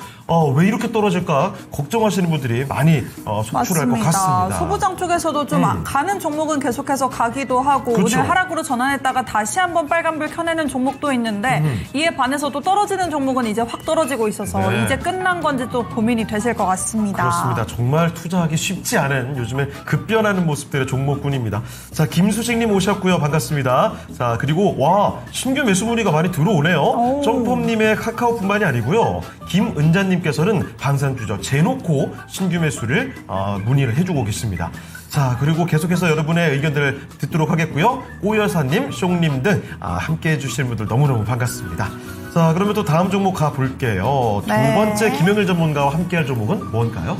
왜 이렇게 떨어질까 걱정하시는 분들이 많이 속출할 것 같습니다. 소부장 쪽에서도 좀 가는 종목은 계속해서 가기도 하고 그렇죠. 오늘 하락으로 전환했다가 다시 한번 빨간불 켜내는 종목도 있는데 이에 반해서 또 떨어지는 종목은 이제 확 떨어지고 있어서 네. 이제 끝난 건지 또 고민이 되실 것 같습니다. 그렇습니다. 정말 투자하기 쉽지 않은 요즘에 급변하는 모습들의 종목군입니다. 자, 김수식님 오셨고요. 반갑습니다. 자, 그리고 신규 매수 문의가 많이 들어오네요. 점펌님의 카카오뿐만이 아니고요. 김은자님께서는 방산주저 제놓고 신규 매수를 문의를 해주고 계십니다. 자, 그리고 계속해서 여러분의 의견들을 듣도록 하겠고요. 오여사님, 숑님 등 함께 해주실 분들 너무너무 반갑습니다. 자, 그러면 또 다음 종목 가볼게요. 네. 두 번째 김영일 전문가와 함께할 종목은 뭔가요?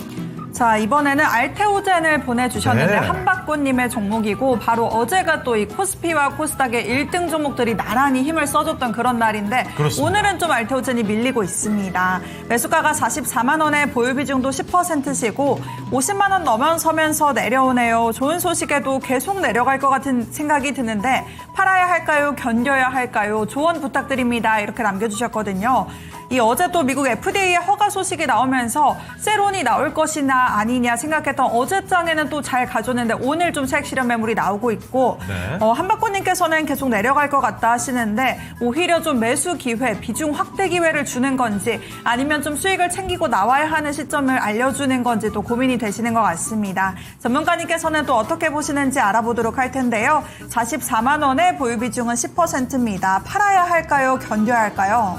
자, 이번에는 알테오젠을 보내주셨는데 네. 한박꽃님의 종목이고 바로 어제가 또 이 코스피와 코스닥의 1등 종목들이 나란히 힘을 써줬던 그런 날인데 그렇습니다. 오늘은 좀 알테오젠이 밀리고 있습니다. 매수가가 44만 원에 보유 비중도 10%시고 50만 원 넘어서면서 내려오네요. 좋은 소식에도 계속 내려갈 것 같은 생각이 드는데 팔아야 할까요? 견뎌야 할까요? 조언 부탁드립니다. 이렇게 남겨주셨거든요. 이 어제 또 미국 FDA의 허가 소식이 나오면서 세론이 나올 것이나 아니냐 생각했던 어제장에는 또 잘 가져오는데 오늘 좀 차익 실현 매물이 나오고 있고 네. 한박꽃님께서는 계속 내려갈 것 같다 하시는데 오히려 좀 매수 기회, 비중 확대 기회를 주는 건지 아니면 좀 수익을 챙기고 나와야 하는 시점을 알려주는 건지 또 고민이 되시는 것 같습니다. 전문가님께서는 또 어떻게 보시는지 알아보도록 할 텐데요. 44만 원의 보유 비중은 10%입니다. 팔아야 할까요? 견뎌야 할까요?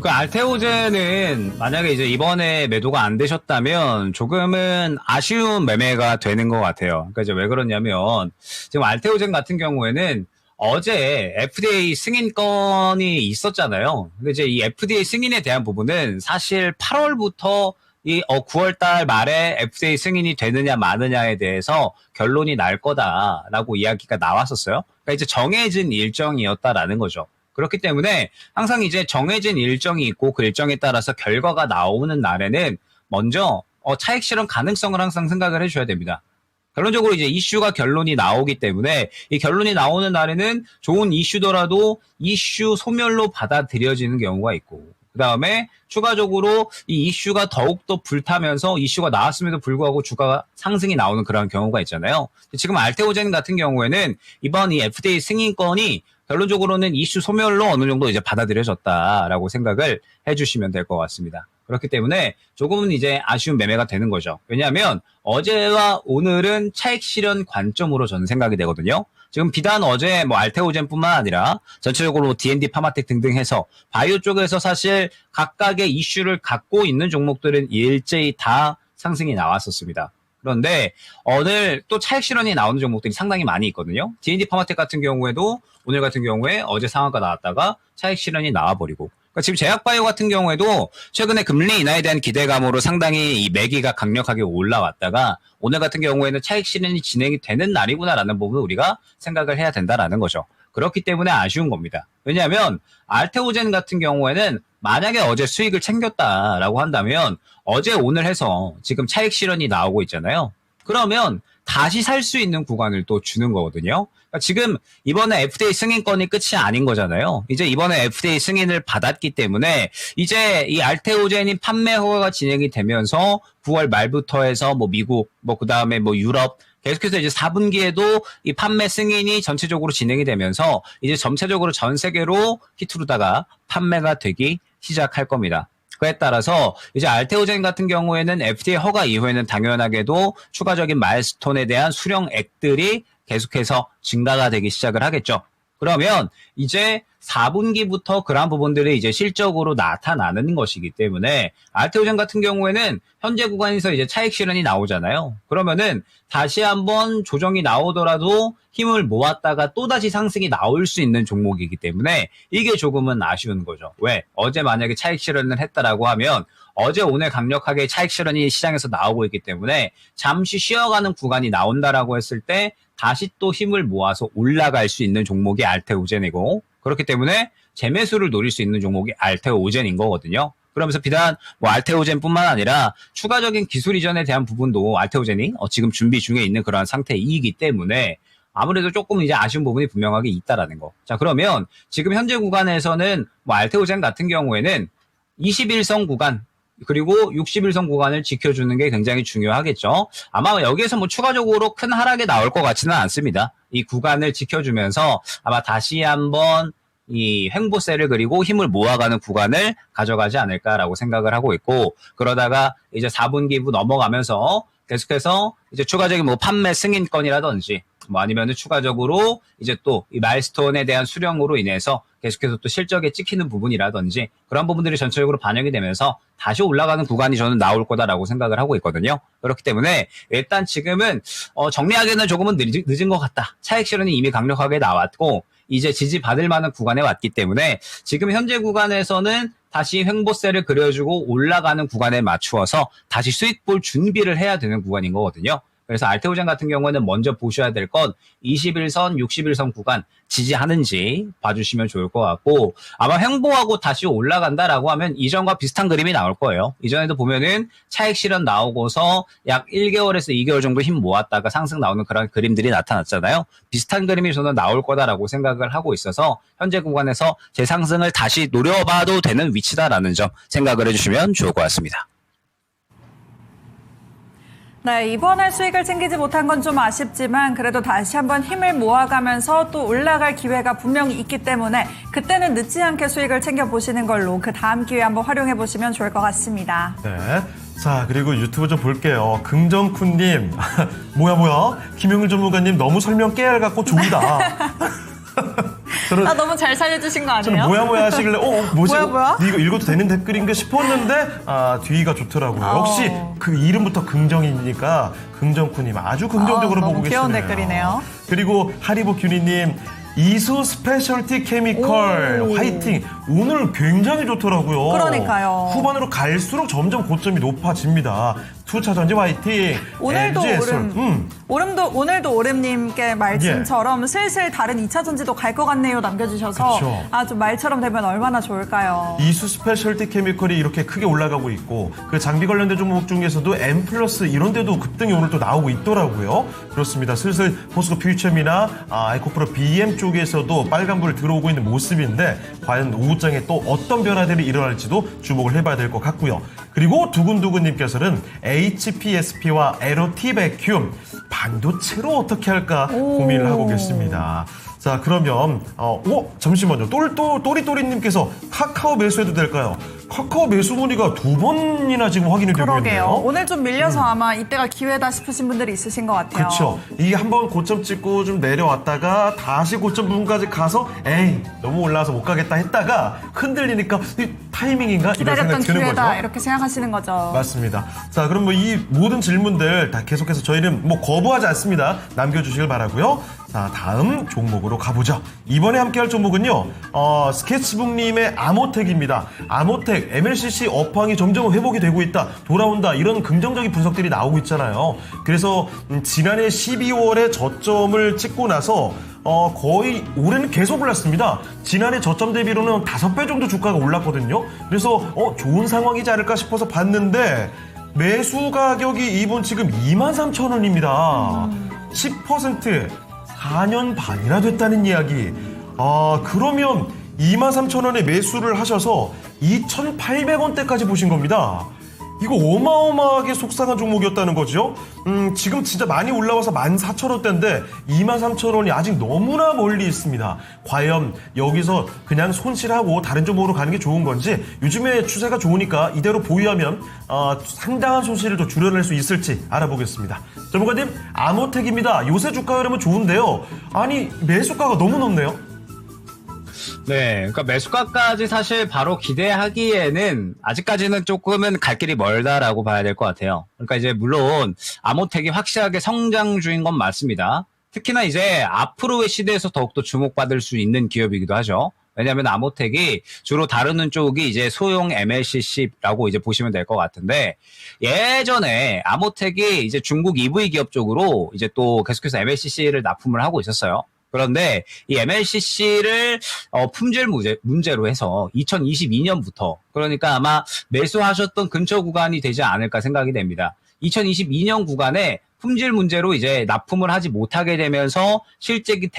그 알테오젠은 만약에 이제 이번에 매도가 안 되셨다면 조금은 아쉬운 매매가 되는 것 같아요. 그러니까 이제 왜 그러냐면 지금 알테오젠 같은 경우에는 어제 FDA 승인 건이 있었잖아요. 근데 이제 이 FDA 승인에 대한 부분은 사실 8월부터 이 9월 달 말에 FDA 승인이 되느냐 마느냐에 대해서 결론이 날 거다라고 이야기가 나왔었어요. 그러니까 이제 정해진 일정이었다라는 거죠. 그렇기 때문에 항상 이제 정해진 일정이 있고 그 일정에 따라서 결과가 나오는 날에는 먼저 차익 실현 가능성을 항상 생각을 해줘야 됩니다. 결론적으로 이제 이슈가 결론이 나오기 때문에 이 결론이 나오는 날에는 좋은 이슈더라도 이슈 소멸로 받아들여지는 경우가 있고 그 다음에 추가적으로 이 이슈가 더욱더 불타면서 이슈가 나왔음에도 불구하고 주가가 상승이 나오는 그런 경우가 있잖아요. 지금 알테오젠 같은 경우에는 이번 이 FDA 승인건이 결론적으로는 이슈 소멸로 어느 정도 이제 받아들여졌다라고 생각을 해주시면 될 것 같습니다. 그렇기 때문에 조금은 이제 아쉬운 매매가 되는 거죠. 왜냐하면 어제와 오늘은 차익 실현 관점으로 저는 생각이 되거든요. 지금 비단 어제 뭐 알테오젠뿐만 아니라 전체적으로 D&D 파마텍 등등 해서 바이오 쪽에서 사실 각각의 이슈를 갖고 있는 종목들은 일제히 다 상승이 나왔었습니다. 그런데 오늘 또 차익 실현이 나오는 종목들이 상당히 많이 있거든요. D&D 파마텍 같은 경우에도 오늘 같은 경우에 어제 상한가 나왔다가 차익 실현이 나와버리고 그러니까 지금 제약바이오 같은 경우에도 최근에 금리 인하에 대한 기대감으로 상당히 이 매기가 강력하게 올라왔다가 오늘 같은 경우에는 차익 실현이 진행이 되는 날이구나라는 부분을 우리가 생각을 해야 된다라는 거죠. 그렇기 때문에 아쉬운 겁니다. 왜냐하면 알테오젠 같은 경우에는 만약에 어제 수익을 챙겼다라고 한다면 어제 오늘 해서 지금 차익 실현이 나오고 있잖아요. 그러면 다시 살 수 있는 구간을 또 주는 거거든요. 그러니까 지금 이번에 FDA 승인건이 끝이 아닌 거잖아요. 이제 이번에 FDA 승인을 받았기 때문에 이제 이 알테오젠이 판매 허가가 진행이 되면서 9월 말부터 해서 뭐 미국, 뭐 그다음에 뭐 유럽 계속해서 이제 4분기에도 이 판매 승인이 전체적으로 진행이 되면서 이제 전체적으로 전 세계로 히트루다가 판매가 되기 시작할 겁니다. 그에 따라서 이제 알테오젠 같은 경우에는 FDA 허가 이후에는 당연하게도 추가적인 마일스톤에 대한 수령액들이 계속해서 증가가 되기 시작을 하겠죠. 그러면 이제 4분기부터 그러한 부분들이 이제 실적으로 나타나는 것이기 때문에 알테오젠 같은 경우에는 현재 구간에서 이제 차익 실현이 나오잖아요. 그러면은 다시 한번 조정이 나오더라도 힘을 모았다가 또다시 상승이 나올 수 있는 종목이기 때문에 이게 조금은 아쉬운 거죠. 왜? 어제 만약에 차익 실현을 했다라고 하면 어제 오늘 강력하게 차익 실현이 시장에서 나오고 있기 때문에 잠시 쉬어가는 구간이 나온다라고 했을 때 다시 또 힘을 모아서 올라갈 수 있는 종목이 알테오젠이고 그렇기 때문에 재매수를 노릴 수 있는 종목이 알테오젠인 거거든요. 그러면서 비단 뭐 알테오젠뿐만 아니라 추가적인 기술 이전에 대한 부분도 알테오젠이 지금 준비 중에 있는 그러한 상태이기 때문에 아무래도 조금 이제 아쉬운 부분이 분명하게 있다라는 거. 자, 그러면 지금 현재 구간에서는 뭐 알테오젠 같은 경우에는 21선 구간 그리고 61선 구간을 지켜주는 게 굉장히 중요하겠죠. 아마 여기에서 뭐 추가적으로 큰 하락이 나올 것 같지는 않습니다. 이 구간을 지켜주면서 아마 다시 한번 이 횡보세를 그리고 힘을 모아가는 구간을 가져가지 않을까라고 생각을 하고 있고, 그러다가 이제 4분기부 넘어가면서 계속해서 이제 추가적인 뭐 판매 승인권이라든지 뭐 아니면은 추가적으로 이제 또 이 마일스톤에 대한 수령으로 인해서 계속해서 또 실적에 찍히는 부분이라든지 그런 부분들이 전체적으로 반영이 되면서 다시 올라가는 구간이 저는 나올 거다라고 생각을 하고 있거든요. 그렇기 때문에 일단 지금은 정리하기는 조금은 늦은 것 같다. 차익 실현이 이미 강력하게 나왔고 이제 지지받을 만한 구간에 왔기 때문에 지금 현재 구간에서는 다시 횡보세를 그려주고 올라가는 구간에 맞추어서 다시 수익 볼 준비를 해야 되는 구간인 거거든요. 그래서 알테오젠 같은 경우에는 먼저 보셔야 될 건 21선, 61선 구간 지지하는지 봐주시면 좋을 것 같고, 아마 횡보하고 다시 올라간다라고 하면 이전과 비슷한 그림이 나올 거예요. 이전에도 보면은 차익 실현 나오고서 약 1개월에서 2개월 정도 힘 모았다가 상승 나오는 그런 그림들이 나타났잖아요. 비슷한 그림이 저는 나올 거다라고 생각을 하고 있어서 현재 구간에서 재상승을 다시 노려봐도 되는 위치다라는 점 생각을 해주시면 좋을 것 같습니다. 네, 이번에 수익을 챙기지 못한 건 좀 아쉽지만 그래도 다시 한번 힘을 모아가면서 또 올라갈 기회가 분명히 있기 때문에 그때는 늦지 않게 수익을 챙겨보시는 걸로 그 다음 기회에 한번 활용해 보시면 좋을 것 같습니다. 네. 자, 그리고 유튜브 좀 볼게요. 긍정쿤님. 뭐야. 김용일 전문가님 너무 설명 깨알 같고 좋다. 저는 너무 잘 살려주신 거 아니에요? 뭐야 하시길래 뭐지? 뭐야? 이거 읽어도 되는 댓글인가 싶었는데 뒤가 좋더라고요. 역시 그 이름부터 긍정이니까 긍정쿠님 아주 긍정적으로 보고 너무 계시네요. 귀여운 댓글이네요. 그리고 하리보 균이님 이수 스페셜티 케미컬 화이팅. 오늘 굉장히 좋더라고요. 그러니까요. 후반으로 갈수록 점점 고점이 높아집니다. 투차전지 화이팅. 오늘도 LG에솔. 오늘도 오름님께 말씀처럼 슬슬 다른 2차 전지도 갈 것 같네요 남겨주셔서 그쵸. 좀 말처럼 되면 얼마나 좋을까요? 이수 스페셜티 케미컬이 이렇게 크게 올라가고 있고 그 장비 관련된 종목 중에서도 M 플러스 이런 데도 급등이 오늘 또 나오고 있더라고요. 그렇습니다. 슬슬 포스코 퓨처미나 에코프로 BM 쪽에서도 빨간불 들어오고 있는 모습인데 과연 오후장에 또 어떤 변화들이 일어날지도 주목을 해봐야 될 것 같고요. 그리고 두근두근님께서는 HPSP와 LOT 베큐um 반도체로 어떻게 할까 고민을 하고 계십니다. 자, 그러면 잠시만요. 또리또리님께서 카카오 매수해도 될까요? 카카오 매수 문의가 2번이나 지금 확인이 되고 그러게요. 있네요. 오늘 좀 밀려서 아마 이때가 기회다 싶으신 분들이 있으신 것 같아요. 그렇죠. 이게 한번 고점 찍고 좀 내려왔다가 다시 고점 부분까지 가서 너무 올라와서 못 가겠다 했다가 흔들리니까 이 타이밍인가 이런 기다렸던 생각이 드는 기회다 거죠. 이렇게 생각하시는 거죠. 맞습니다. 자, 그럼 뭐 이 모든 질문들 다 계속해서 저희는 뭐 거부하지 않습니다. 남겨주시길 바라고요. 자, 다음 종목으로 가보죠. 이번에 함께할 종목은요. 스케치북님의 아모텍입니다. 아모텍 MLCC 업황이 점점 회복이 되고 있다. 돌아온다. 이런 긍정적인 분석들이 나오고 있잖아요. 그래서 지난해 12월에 저점을 찍고 나서 거의 올해는 계속 올랐습니다. 지난해 저점 대비로는 5배 정도 주가가 올랐거든요. 그래서 좋은 상황이지 않을까 싶어서 봤는데 매수 가격이 이번 지금 23,000원입니다. 10% 4년 반이나 됐다는 이야기. 그러면 23,000원에 매수를 하셔서 2,800원대까지 보신 겁니다. 이거 어마어마하게 속상한 종목이었다는 거죠. 지금 진짜 많이 올라와서 14,000원대인데 23,000원이 아직 너무나 멀리 있습니다. 과연 여기서 그냥 손실하고 다른 종목으로 가는 게 좋은 건지, 요즘에 추세가 좋으니까 이대로 보유하면 상당한 손실을 더 줄여낼 수 있을지 알아보겠습니다. 전문가님, 아모텍입니다. 요새 주가 흐름은 좋은데요. 아니, 매수가가 너무 높네요. 네, 그러니까 매수가까지 사실 바로 기대하기에는 아직까지는 조금은 갈 길이 멀다라고 봐야 될 것 같아요. 그러니까 이제 물론 아모텍이 확실하게 성장 중인 건 맞습니다. 특히나 이제 앞으로의 시대에서 더욱더 주목받을 수 있는 기업이기도 하죠. 왜냐하면 아모텍이 주로 다루는 쪽이 이제 소형 MLCC라고 이제 보시면 될 것 같은데, 예전에 아모텍이 이제 중국 EV 기업 쪽으로 이제 또 계속해서 MLCC를 납품을 하고 있었어요. 그런데 이 MLCC를 품질 문제로 해서 2022년부터, 그러니까 아마 매수하셨던 근처 구간이 되지 않을까 생각이 됩니다. 2022년 구간에 품질 문제로 이제 납품을 하지 못하게 되면서 실적이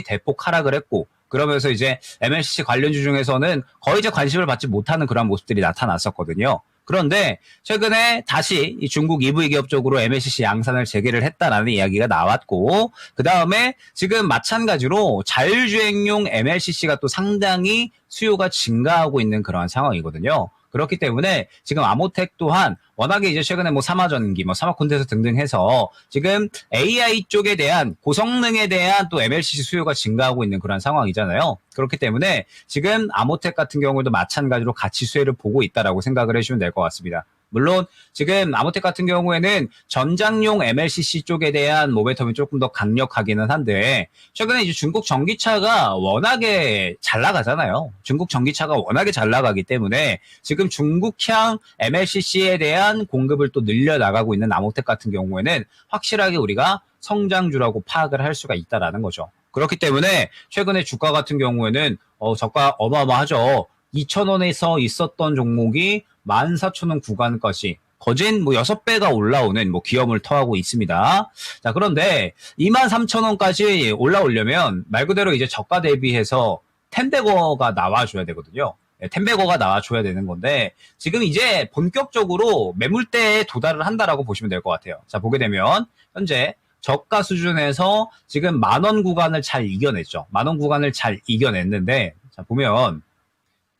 대폭 하락을 했고, 그러면서 이제 MLCC 관련주 중에서는 거의 이제 관심을 받지 못하는 그런 모습들이 나타났었거든요. 그런데 최근에 다시 이 중국 EV 기업 쪽으로 MLCC 양산을 재개를 했다라는 이야기가 나왔고, 그 다음에 지금 마찬가지로 자율주행용 MLCC가 또 상당히 수요가 증가하고 있는 그러한 상황이거든요. 그렇기 때문에 지금 아모텍 또한 워낙에 이제 최근에 뭐 삼화전기, 뭐 삼화콘덴서 등등 해서 지금 AI 쪽에 대한 고성능에 대한 또 MLCC 수요가 증가하고 있는 그런 상황이잖아요. 그렇기 때문에 지금 아모텍 같은 경우도 마찬가지로 같이 수혜를 보고 있다라고 생각을 해주시면 될 것 같습니다. 물론 지금 아모텍 같은 경우에는 전장용 MLCC 쪽에 대한 모멘텀이 조금 더 강력하기는 한데, 최근에 이제 중국 전기차가 워낙에 잘 나가잖아요. 중국 전기차가 워낙에 잘 나가기 때문에 지금 중국향 MLCC에 대한 공급을 또 늘려나가고 있는 아모텍 같은 경우에는 확실하게 우리가 성장주라고 파악을 할 수가 있다라는 거죠. 그렇기 때문에 최근에 주가 같은 경우에는 저가 어마어마하죠. 2,000원에서 있었던 종목이 14,000원 구간까지 거진 뭐 6배가 올라오는 뭐 기염을 터하고 있습니다. 자, 그런데 23,000원까지 올라오려면 말 그대로 이제 저가 대비해서 텐베거가 나와줘야 되거든요. 텐베거가 나와줘야 되는 건데, 지금 이제 본격적으로 매물대에 도달을 한다라고 보시면 될 것 같아요. 자, 보게 되면 현재 저가 수준에서 지금 10,000원 구간을 잘 이겨냈죠. 10,000원 구간을 잘 이겨냈는데, 자, 보면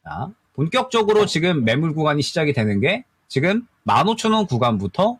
자, 본격적으로 지금 매물 구간이 시작이 되는 게 지금 15,000원 구간부터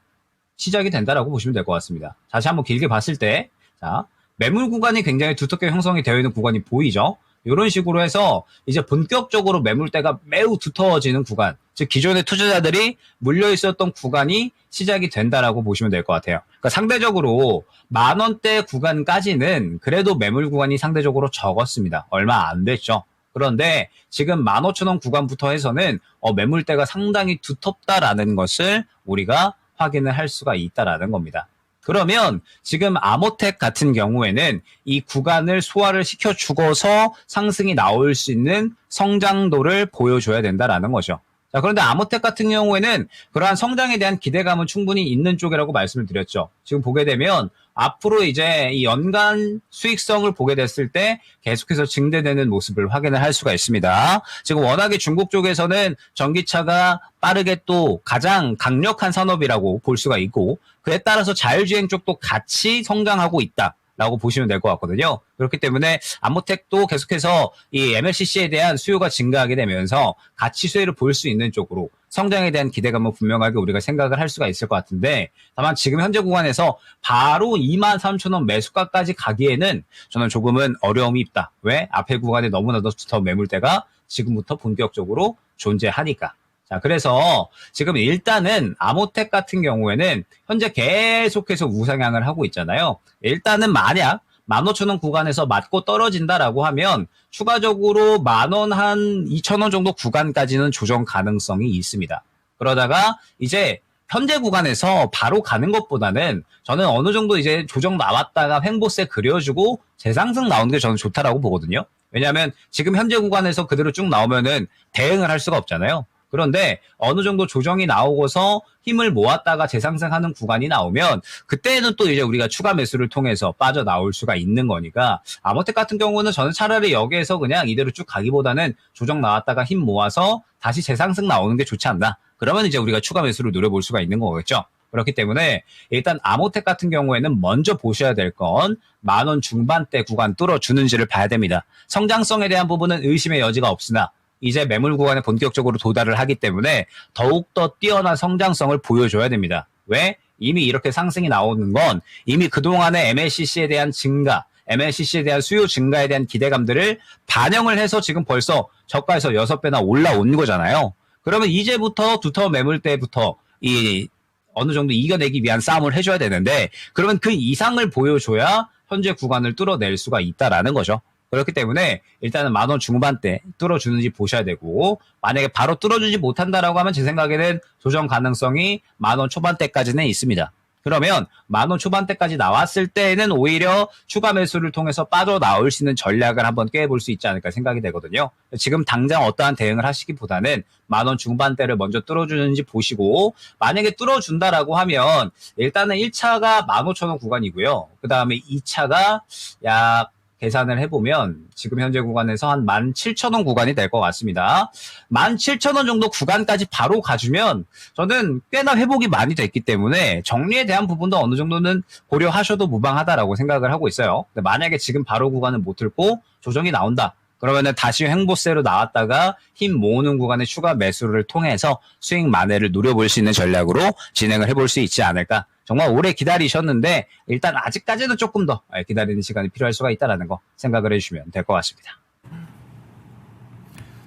시작이 된다라고 보시면 될 것 같습니다. 다시 한번 길게 봤을 때, 자, 매물 구간이 굉장히 두텁게 형성이 되어 있는 구간이 보이죠? 이런 식으로 해서 이제 본격적으로 매물대가 매우 두터워지는 구간, 즉 기존의 투자자들이 물려 있었던 구간이 시작이 된다라고 보시면 될 것 같아요. 그러니까 상대적으로 10,000원대 구간까지는 그래도 매물 구간이 상대적으로 적었습니다. 얼마 안 됐죠. 그런데 지금 15,000원 구간부터 해서는 매물대가 상당히 두텁다라는 것을 우리가 확인을 할 수가 있다라는 겁니다. 그러면 지금 아모텍 같은 경우에는 이 구간을 소화를 시켜주고서 상승이 나올 수 있는 성장도를 보여줘야 된다라는 거죠. 자, 그런데 아모텍 같은 경우에는 그러한 성장에 대한 기대감은 충분히 있는 쪽이라고 말씀을 드렸죠. 지금 보게 되면 앞으로 이제 이 연간 수익성을 보게 됐을 때 계속해서 증대되는 모습을 확인을 할 수가 있습니다. 지금 워낙에 중국 쪽에서는 전기차가 빠르게 또 가장 강력한 산업이라고 볼 수가 있고, 그에 따라서 자율주행 쪽도 같이 성장하고 있다라고 보시면 될 것 같거든요. 그렇기 때문에 아모텍도 계속해서 이 MLCC에 대한 수요가 증가하게 되면서 같이 수혜를 볼 수 있는 쪽으로 성장에 대한 기대감은 분명하게 우리가 생각을 할 수가 있을 것 같은데, 다만 지금 현재 구간에서 바로 23,000원 매수가까지 가기에는 저는 조금은 어려움이 있다. 왜? 앞에 구간에 너무나도 두터운 매물대가 지금부터 본격적으로 존재하니까. 자, 그래서 지금 일단은 아모텍 같은 경우에는 현재 계속해서 우상향을 하고 있잖아요. 일단은 만약 15,000원 구간에서 맞고 떨어진다라고 하면 추가적으로 10,000원 한 2,000원 정도 구간까지는 조정 가능성이 있습니다. 그러다가 이제 현재 구간에서 바로 가는 것보다는 저는 어느 정도 이제 조정 나왔다가 횡보세 그려주고 재상승 나오는 게 저는 좋다라고 보거든요. 왜냐하면 지금 현재 구간에서 그대로 쭉 나오면은 대응을 할 수가 없잖아요. 그런데 어느 정도 조정이 나오고서 힘을 모았다가 재상승하는 구간이 나오면 그때는 또 이제 우리가 추가 매수를 통해서 빠져나올 수가 있는 거니까, 아모텍 같은 경우는 저는 차라리 여기에서 그냥 이대로 쭉 가기보다는 조정 나왔다가 힘 모아서 다시 재상승 나오는 게 좋지 않나. 그러면 이제 우리가 추가 매수를 노려볼 수가 있는 거겠죠. 그렇기 때문에 일단 아모텍 같은 경우에는 먼저 보셔야 될 건 10,000원 중반대 구간 뚫어주는지를 봐야 됩니다. 성장성에 대한 부분은 의심의 여지가 없으나 이제 매물 구간에 본격적으로 도달을 하기 때문에 더욱더 뛰어난 성장성을 보여줘야 됩니다. 왜? 이미 이렇게 상승이 나오는 건 이미 그동안의 MLCC에 대한 증가, MLCC에 대한 수요 증가에 대한 기대감들을 반영을 해서 지금 벌써 저가에서 6배나 올라온 거잖아요. 그러면 이제부터 두터운 매물대부터 이 어느 정도 이겨내기 위한 싸움을 해줘야 되는데, 그러면 그 이상을 보여줘야 현재 구간을 뚫어낼 수가 있다라는 거죠. 그렇기 때문에 일단은 10,000원 중반대 뚫어주는지 보셔야 되고, 만약에 바로 뚫어주지 못한다라고 하면 제 생각에는 조정 가능성이 10,000원 초반대까지는 있습니다. 그러면 10,000원 초반대까지 나왔을 때에는 오히려 추가 매수를 통해서 빠져나올 수 있는 전략을 한번 꿰볼 수 있지 않을까 생각이 되거든요. 지금 당장 어떠한 대응을 하시기보다는 10,000원 중반대를 먼저 뚫어주는지 보시고, 만약에 뚫어준다라고 하면 일단은 1차가 15,000원 구간이고요. 그 다음에 2차가 약 계산을 해보면 지금 현재 구간에서 한 17,000원 구간이 될 것 같습니다. 17,000원 정도 구간까지 바로 가주면 저는 꽤나 회복이 많이 됐기 때문에 정리에 대한 부분도 어느 정도는 고려하셔도 무방하다라고 생각을 하고 있어요. 근데 만약에 지금 바로 구간은 못 들고 조정이 나온다. 그러면은 다시 횡보세로 나왔다가 힘 모으는 구간의 추가 매수를 통해서 수익 만회를 노려볼 수 있는 전략으로 진행을 해볼 수 있지 않을까. 정말 오래 기다리셨는데 일단 아직까지는 조금 더 기다리는 시간이 필요할 수가 있다는 거 생각을 해주시면 될 것 같습니다.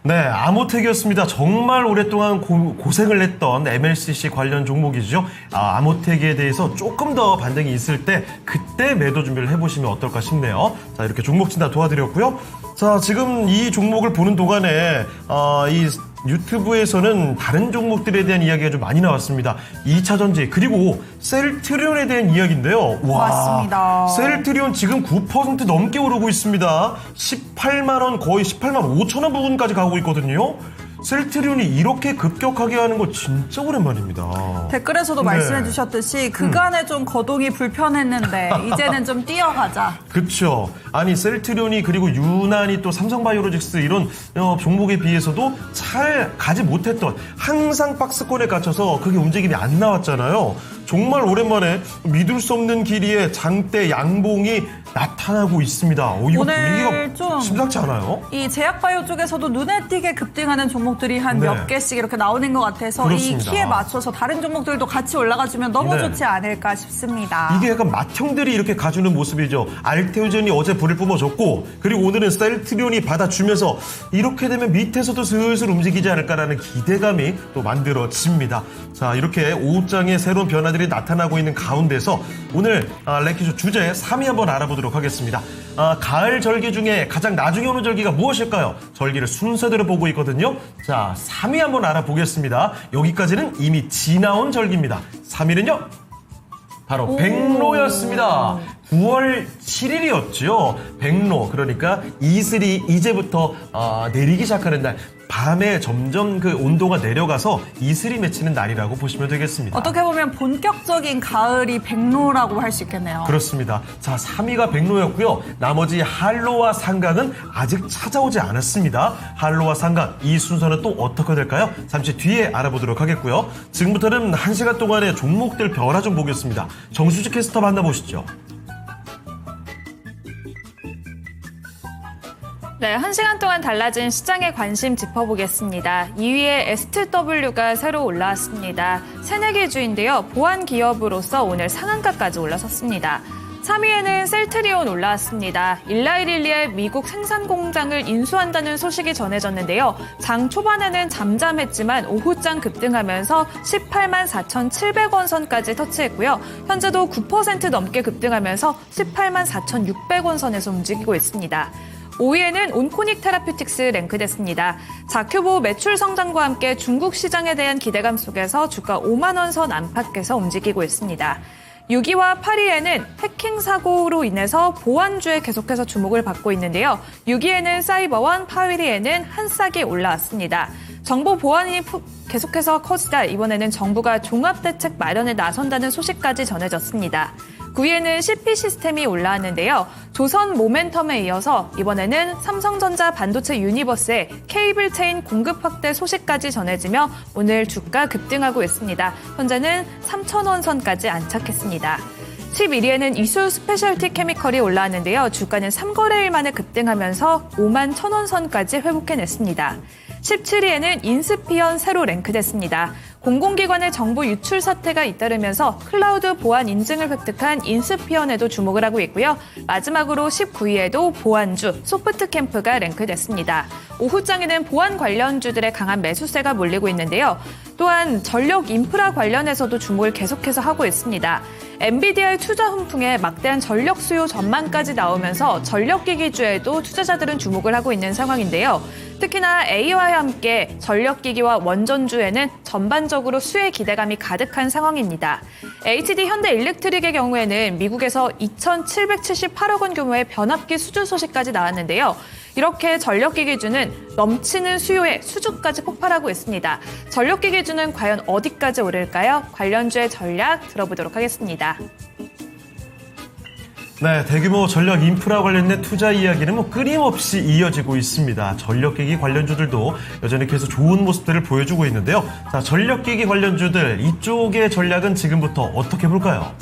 네, 아모텍이었습니다. 정말 오랫동안 고생을 했던 MLCC 관련 종목이죠. 아모텍에 대해서 조금 더 반등이 있을 때 그때 매도 준비를 해보시면 어떨까 싶네요. 자, 이렇게 종목 진단 도와드렸고요. 자, 지금 이 종목을 보는 동안에 이 유튜브에서는 다른 종목들에 대한 이야기가 좀 많이 나왔습니다. 2차 전지 그리고 셀트리온에 대한 이야기인데요. 와, 맞습니다. 셀트리온 지금 9% 넘게 오르고 있습니다. 18만 원 거의 18만 5천 원 부분까지 가고 있거든요. 셀트리온이 이렇게 급격하게 하는 거 진짜 오랜만입니다. 댓글에서도 네. 말씀해 주셨듯이 그간에 좀 거동이 불편했는데 이제는 좀 뛰어가자. 그렇죠. 아니 셀트리온이 그리고 유난히 또 삼성바이오로직스 이런 종목에 비해서도 잘 가지 못했던 항상 박스권에 갇혀서 그게 움직임이 안 나왔잖아요. 정말 오랜만에 믿을 수 없는 길이의 장대 양봉이 나타나고 있습니다. 이거 오늘 분위기가 좀 심상치 않아요? 이 제약바이오 쪽에서도 눈에 띄게 급등하는 종목들이 한 네. 몇 개씩 이렇게 나오는 것 같아서 그렇습니다. 이 키에 맞춰서 다른 종목들도 같이 올라가주면 너무 네. 좋지 않을까 싶습니다. 이게 약간 맏형들이 이렇게 가주는 모습이죠. 알테오젠이 어제 불을 뿜어줬고 그리고 오늘은 셀트리온이 받아주면서 이렇게 되면 밑에서도 슬슬 움직이지 않을까라는 기대감이 또 만들어집니다. 자, 이렇게 오후장에 새로운 변화들이 나타나고 있는 가운데서 오늘 랭키쇼 주제 3위 한번 알아보도록 하겠습니다. 가을 절기 중에 가장 나중에 오는 절기가 무엇일까요? 절기를 순서대로 보고 있거든요. 자, 3위 한번 알아보겠습니다. 여기까지는 이미 지나온 절기입니다. 3위는요? 바로 백로였습니다. 9월 7일이었죠. 백로, 그러니까 이슬이 이제부터 내리기 시작하는 날. 밤에 점점 그 온도가 내려가서 이슬이 맺히는 날이라고 보시면 되겠습니다. 어떻게 보면 본격적인 가을이 백로라고 할 수 있겠네요. 그렇습니다. 자, 3위가 백로였고요. 나머지 한로와 상강은 아직 찾아오지 않았습니다. 한로와 상강, 이 순서는 또 어떻게 될까요? 잠시 뒤에 알아보도록 하겠고요. 지금부터는 1시간 동안의 종목들 변화 좀 보겠습니다. 정수지 캐스터 만나보시죠. 네, 1시간 동안 달라진 시장의 관심 짚어보겠습니다. 2위에 S2W가 새로 올라왔습니다. 새내기 주인데요. 보안 기업으로서 오늘 상한가까지 올라섰습니다. 3위에는 셀트리온 올라왔습니다. 일라이릴리의 미국 생산 공장을 인수한다는 소식이 전해졌는데요. 장 초반에는 잠잠했지만 오후장 급등하면서 18만 4,700원 선까지 터치했고요. 현재도 9% 넘게 급등하면서 18만 4,600원 선에서 움직이고 있습니다. 5위에는 온코닉 테라퓨틱스 랭크됐습니다. 자큐보 매출 성장과 함께 중국 시장에 대한 기대감 속에서 주가 5만 원 선 안팎에서 움직이고 있습니다. 6위와 8위에는 해킹 사고로 인해서 보안주에 계속해서 주목을 받고 있는데요. 6위에는 사이버원, 8위에는 한싹이 올라왔습니다. 정보 보안이 계속해서 커지다 이번에는 정부가 종합대책 마련에 나선다는 소식까지 전해졌습니다. 9위에는 CP 시스템이 올라왔는데요. 조선 모멘텀에 이어서 이번에는 삼성전자 반도체 유니버스의 케이블 체인 공급 확대 소식까지 전해지며 오늘 주가 급등하고 있습니다. 현재는 3,000원 선까지 안착했습니다. 11위에는 이수 스페셜티 케미컬이 올라왔는데요. 주가는 3거래일 만에 급등하면서 5만 1,000원 선까지 회복해냈습니다. 17위에는 인스피언 새로 랭크됐습니다. 공공기관의 정보 유출 사태가 잇따르면서 클라우드 보안 인증을 획득한 인스피언에도 주목을 하고 있고요. 마지막으로 19위에도 보안주 소프트캠프가 랭크됐습니다. 오후장에는 보안 관련주들의 강한 매수세가 몰리고 있는데요. 또한 전력 인프라 관련해서도 주목을 계속해서 하고 있습니다. 엔비디아의 투자 훈풍에 막대한 전력 수요 전망까지 나오면서 전력기기주에도 투자자들은 주목을 하고 있는 상황인데요. 특히나 A와 함께 전력기기와 원전주에는 전반적으로 수혜 기대감이 가득한 상황입니다. HD 현대일렉트릭의 경우에는 미국에서 2,778억 원 규모의 변압기 수주 소식까지 나왔는데요. 이렇게 전력기기주는 넘치는 수요에 수주까지 폭발하고 있습니다. 전력기기주는 과연 어디까지 오를까요? 관련주의 전략 들어보도록 하겠습니다. 네, 대규모 전력 인프라 관련된 투자 이야기는 끊임없이 이어지고 있습니다. 전력기기 관련주들도 여전히 계속 좋은 모습들을 보여주고 있는데요. 자, 전력기기 관련주들 이쪽의 전략은 지금부터 어떻게 볼까요?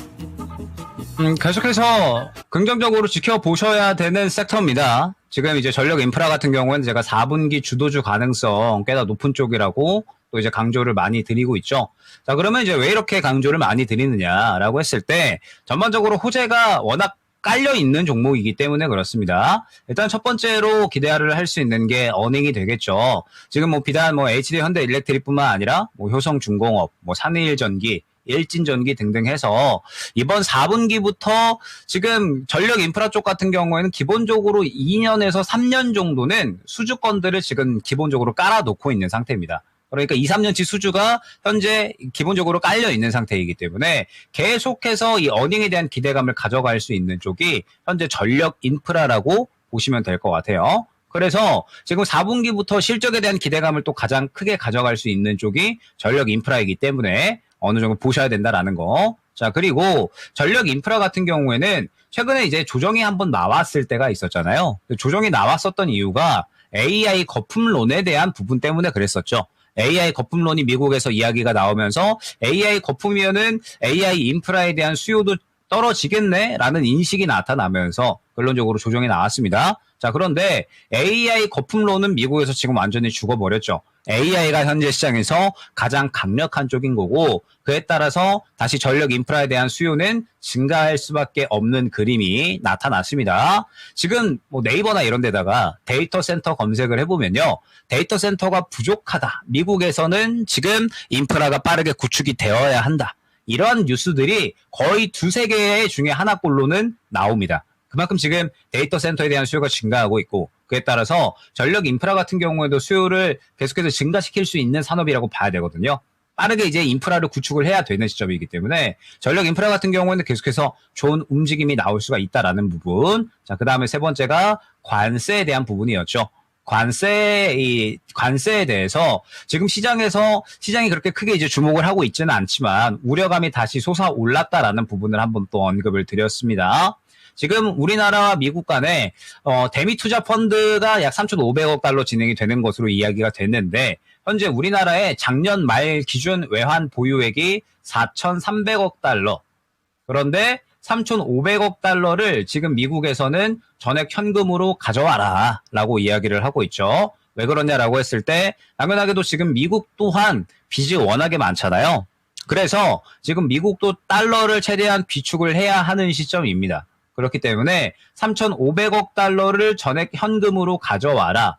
계속해서 긍정적으로 지켜보셔야 되는 섹터입니다. 지금 이제 전력 인프라 같은 경우는 제가 4분기 주도주 가능성 꽤나 높은 쪽이라고 또 이제 강조를 많이 드리고 있죠. 자, 그러면 이제 왜 이렇게 강조를 많이 드리느냐라고 했을 때 전반적으로 호재가 워낙 깔려 있는 종목이기 때문에 그렇습니다. 일단 첫 번째로 기대를 할 수 있는 게 어닝이 되겠죠. 지금 비단 HD 현대 일렉트릭뿐만 아니라 효성중공업, 산일전기, 일진전기 등등 해서 이번 4분기부터 지금 전력 인프라 쪽 같은 경우에는 기본적으로 2년에서 3년 정도는 수주권들을 지금 기본적으로 깔아놓고 있는 상태입니다. 그러니까 2, 3년치 수주가 현재 기본적으로 깔려 있는 상태이기 때문에 계속해서 이 어닝에 대한 기대감을 가져갈 수 있는 쪽이 현재 전력 인프라라고 보시면 될 것 같아요. 그래서 지금 4분기부터 실적에 대한 기대감을 또 가장 크게 가져갈 수 있는 쪽이 전력 인프라이기 때문에 어느 정도 보셔야 된다라는 거. 자, 그리고 전력 인프라 같은 경우에는 최근에 이제 조정이 한번 나왔을 때가 있었잖아요. 조정이 나왔었던 이유가 AI 거품론에 대한 부분 때문에 그랬었죠. AI 거품론이 미국에서 이야기가 나오면서 AI 거품이면은 AI 인프라에 대한 수요도 떨어지겠네라는 인식이 나타나면서 결론적으로 조정이 나왔습니다. 자, 그런데 AI 거품론은 미국에서 지금 완전히 죽어버렸죠. AI가 현재 시장에서 가장 강력한 쪽인 거고 그에 따라서 다시 전력 인프라에 대한 수요는 증가할 수밖에 없는 그림이 나타났습니다. 지금 네이버나 이런 데다가 데이터 센터 검색을 해보면요. 데이터 센터가 부족하다. 미국에서는 지금 인프라가 빠르게 구축이 되어야 한다. 이러한 뉴스들이 거의 두세 개 중에 하나꼴로는 나옵니다. 그만큼 지금 데이터 센터에 대한 수요가 증가하고 있고 그에 따라서 전력 인프라 같은 경우에도 수요를 계속해서 증가시킬 수 있는 산업이라고 봐야 되거든요. 빠르게 이제 인프라를 구축을 해야 되는 시점이기 때문에 전력 인프라 같은 경우에는 계속해서 좋은 움직임이 나올 수가 있다라는 부분. 자, 그 다음에 세 번째가 관세에 대한 부분이었죠. 관세에 대해서 지금 시장이 그렇게 크게 이제 주목을 하고 있지는 않지만 우려감이 다시 솟아올랐다라는 부분을 한번 또 언급을 드렸습니다. 지금 우리나라와 미국 간에 대미 투자 펀드가 약 3,500억 달러 진행이 되는 것으로 이야기가 됐는데 현재 우리나라의 작년 말 기준 외환 보유액이 4,300억 달러. 그런데 3,500억 달러를 지금 미국에서는 전액 현금으로 가져와라 라고 이야기를 하고 있죠. 왜 그러냐라고 했을 때 당연하게도 지금 미국 또한 빚이 워낙에 많잖아요. 그래서 지금 미국도 달러를 최대한 비축을 해야 하는 시점입니다. 그렇기 때문에 3,500억 달러를 전액 현금으로 가져와라.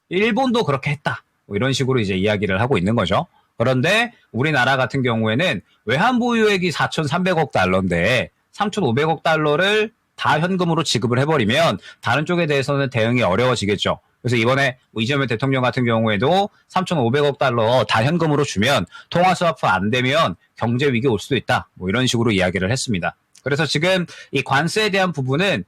일본도 그렇게 했다. 이런 식으로 이제 이야기를 하고 있는 거죠. 그런데 우리나라 같은 경우에는 외환 보유액이 4,300억 달러인데 3,500억 달러를 다 현금으로 지급을 해버리면 다른 쪽에 대해서는 대응이 어려워지겠죠. 그래서 이번에 이재명 대통령 같은 경우에도 3,500억 달러 다 현금으로 주면 통화 스와프 안 되면 경제 위기 올 수도 있다. 이런 식으로 이야기를 했습니다. 그래서 지금 이 관세에 대한 부분은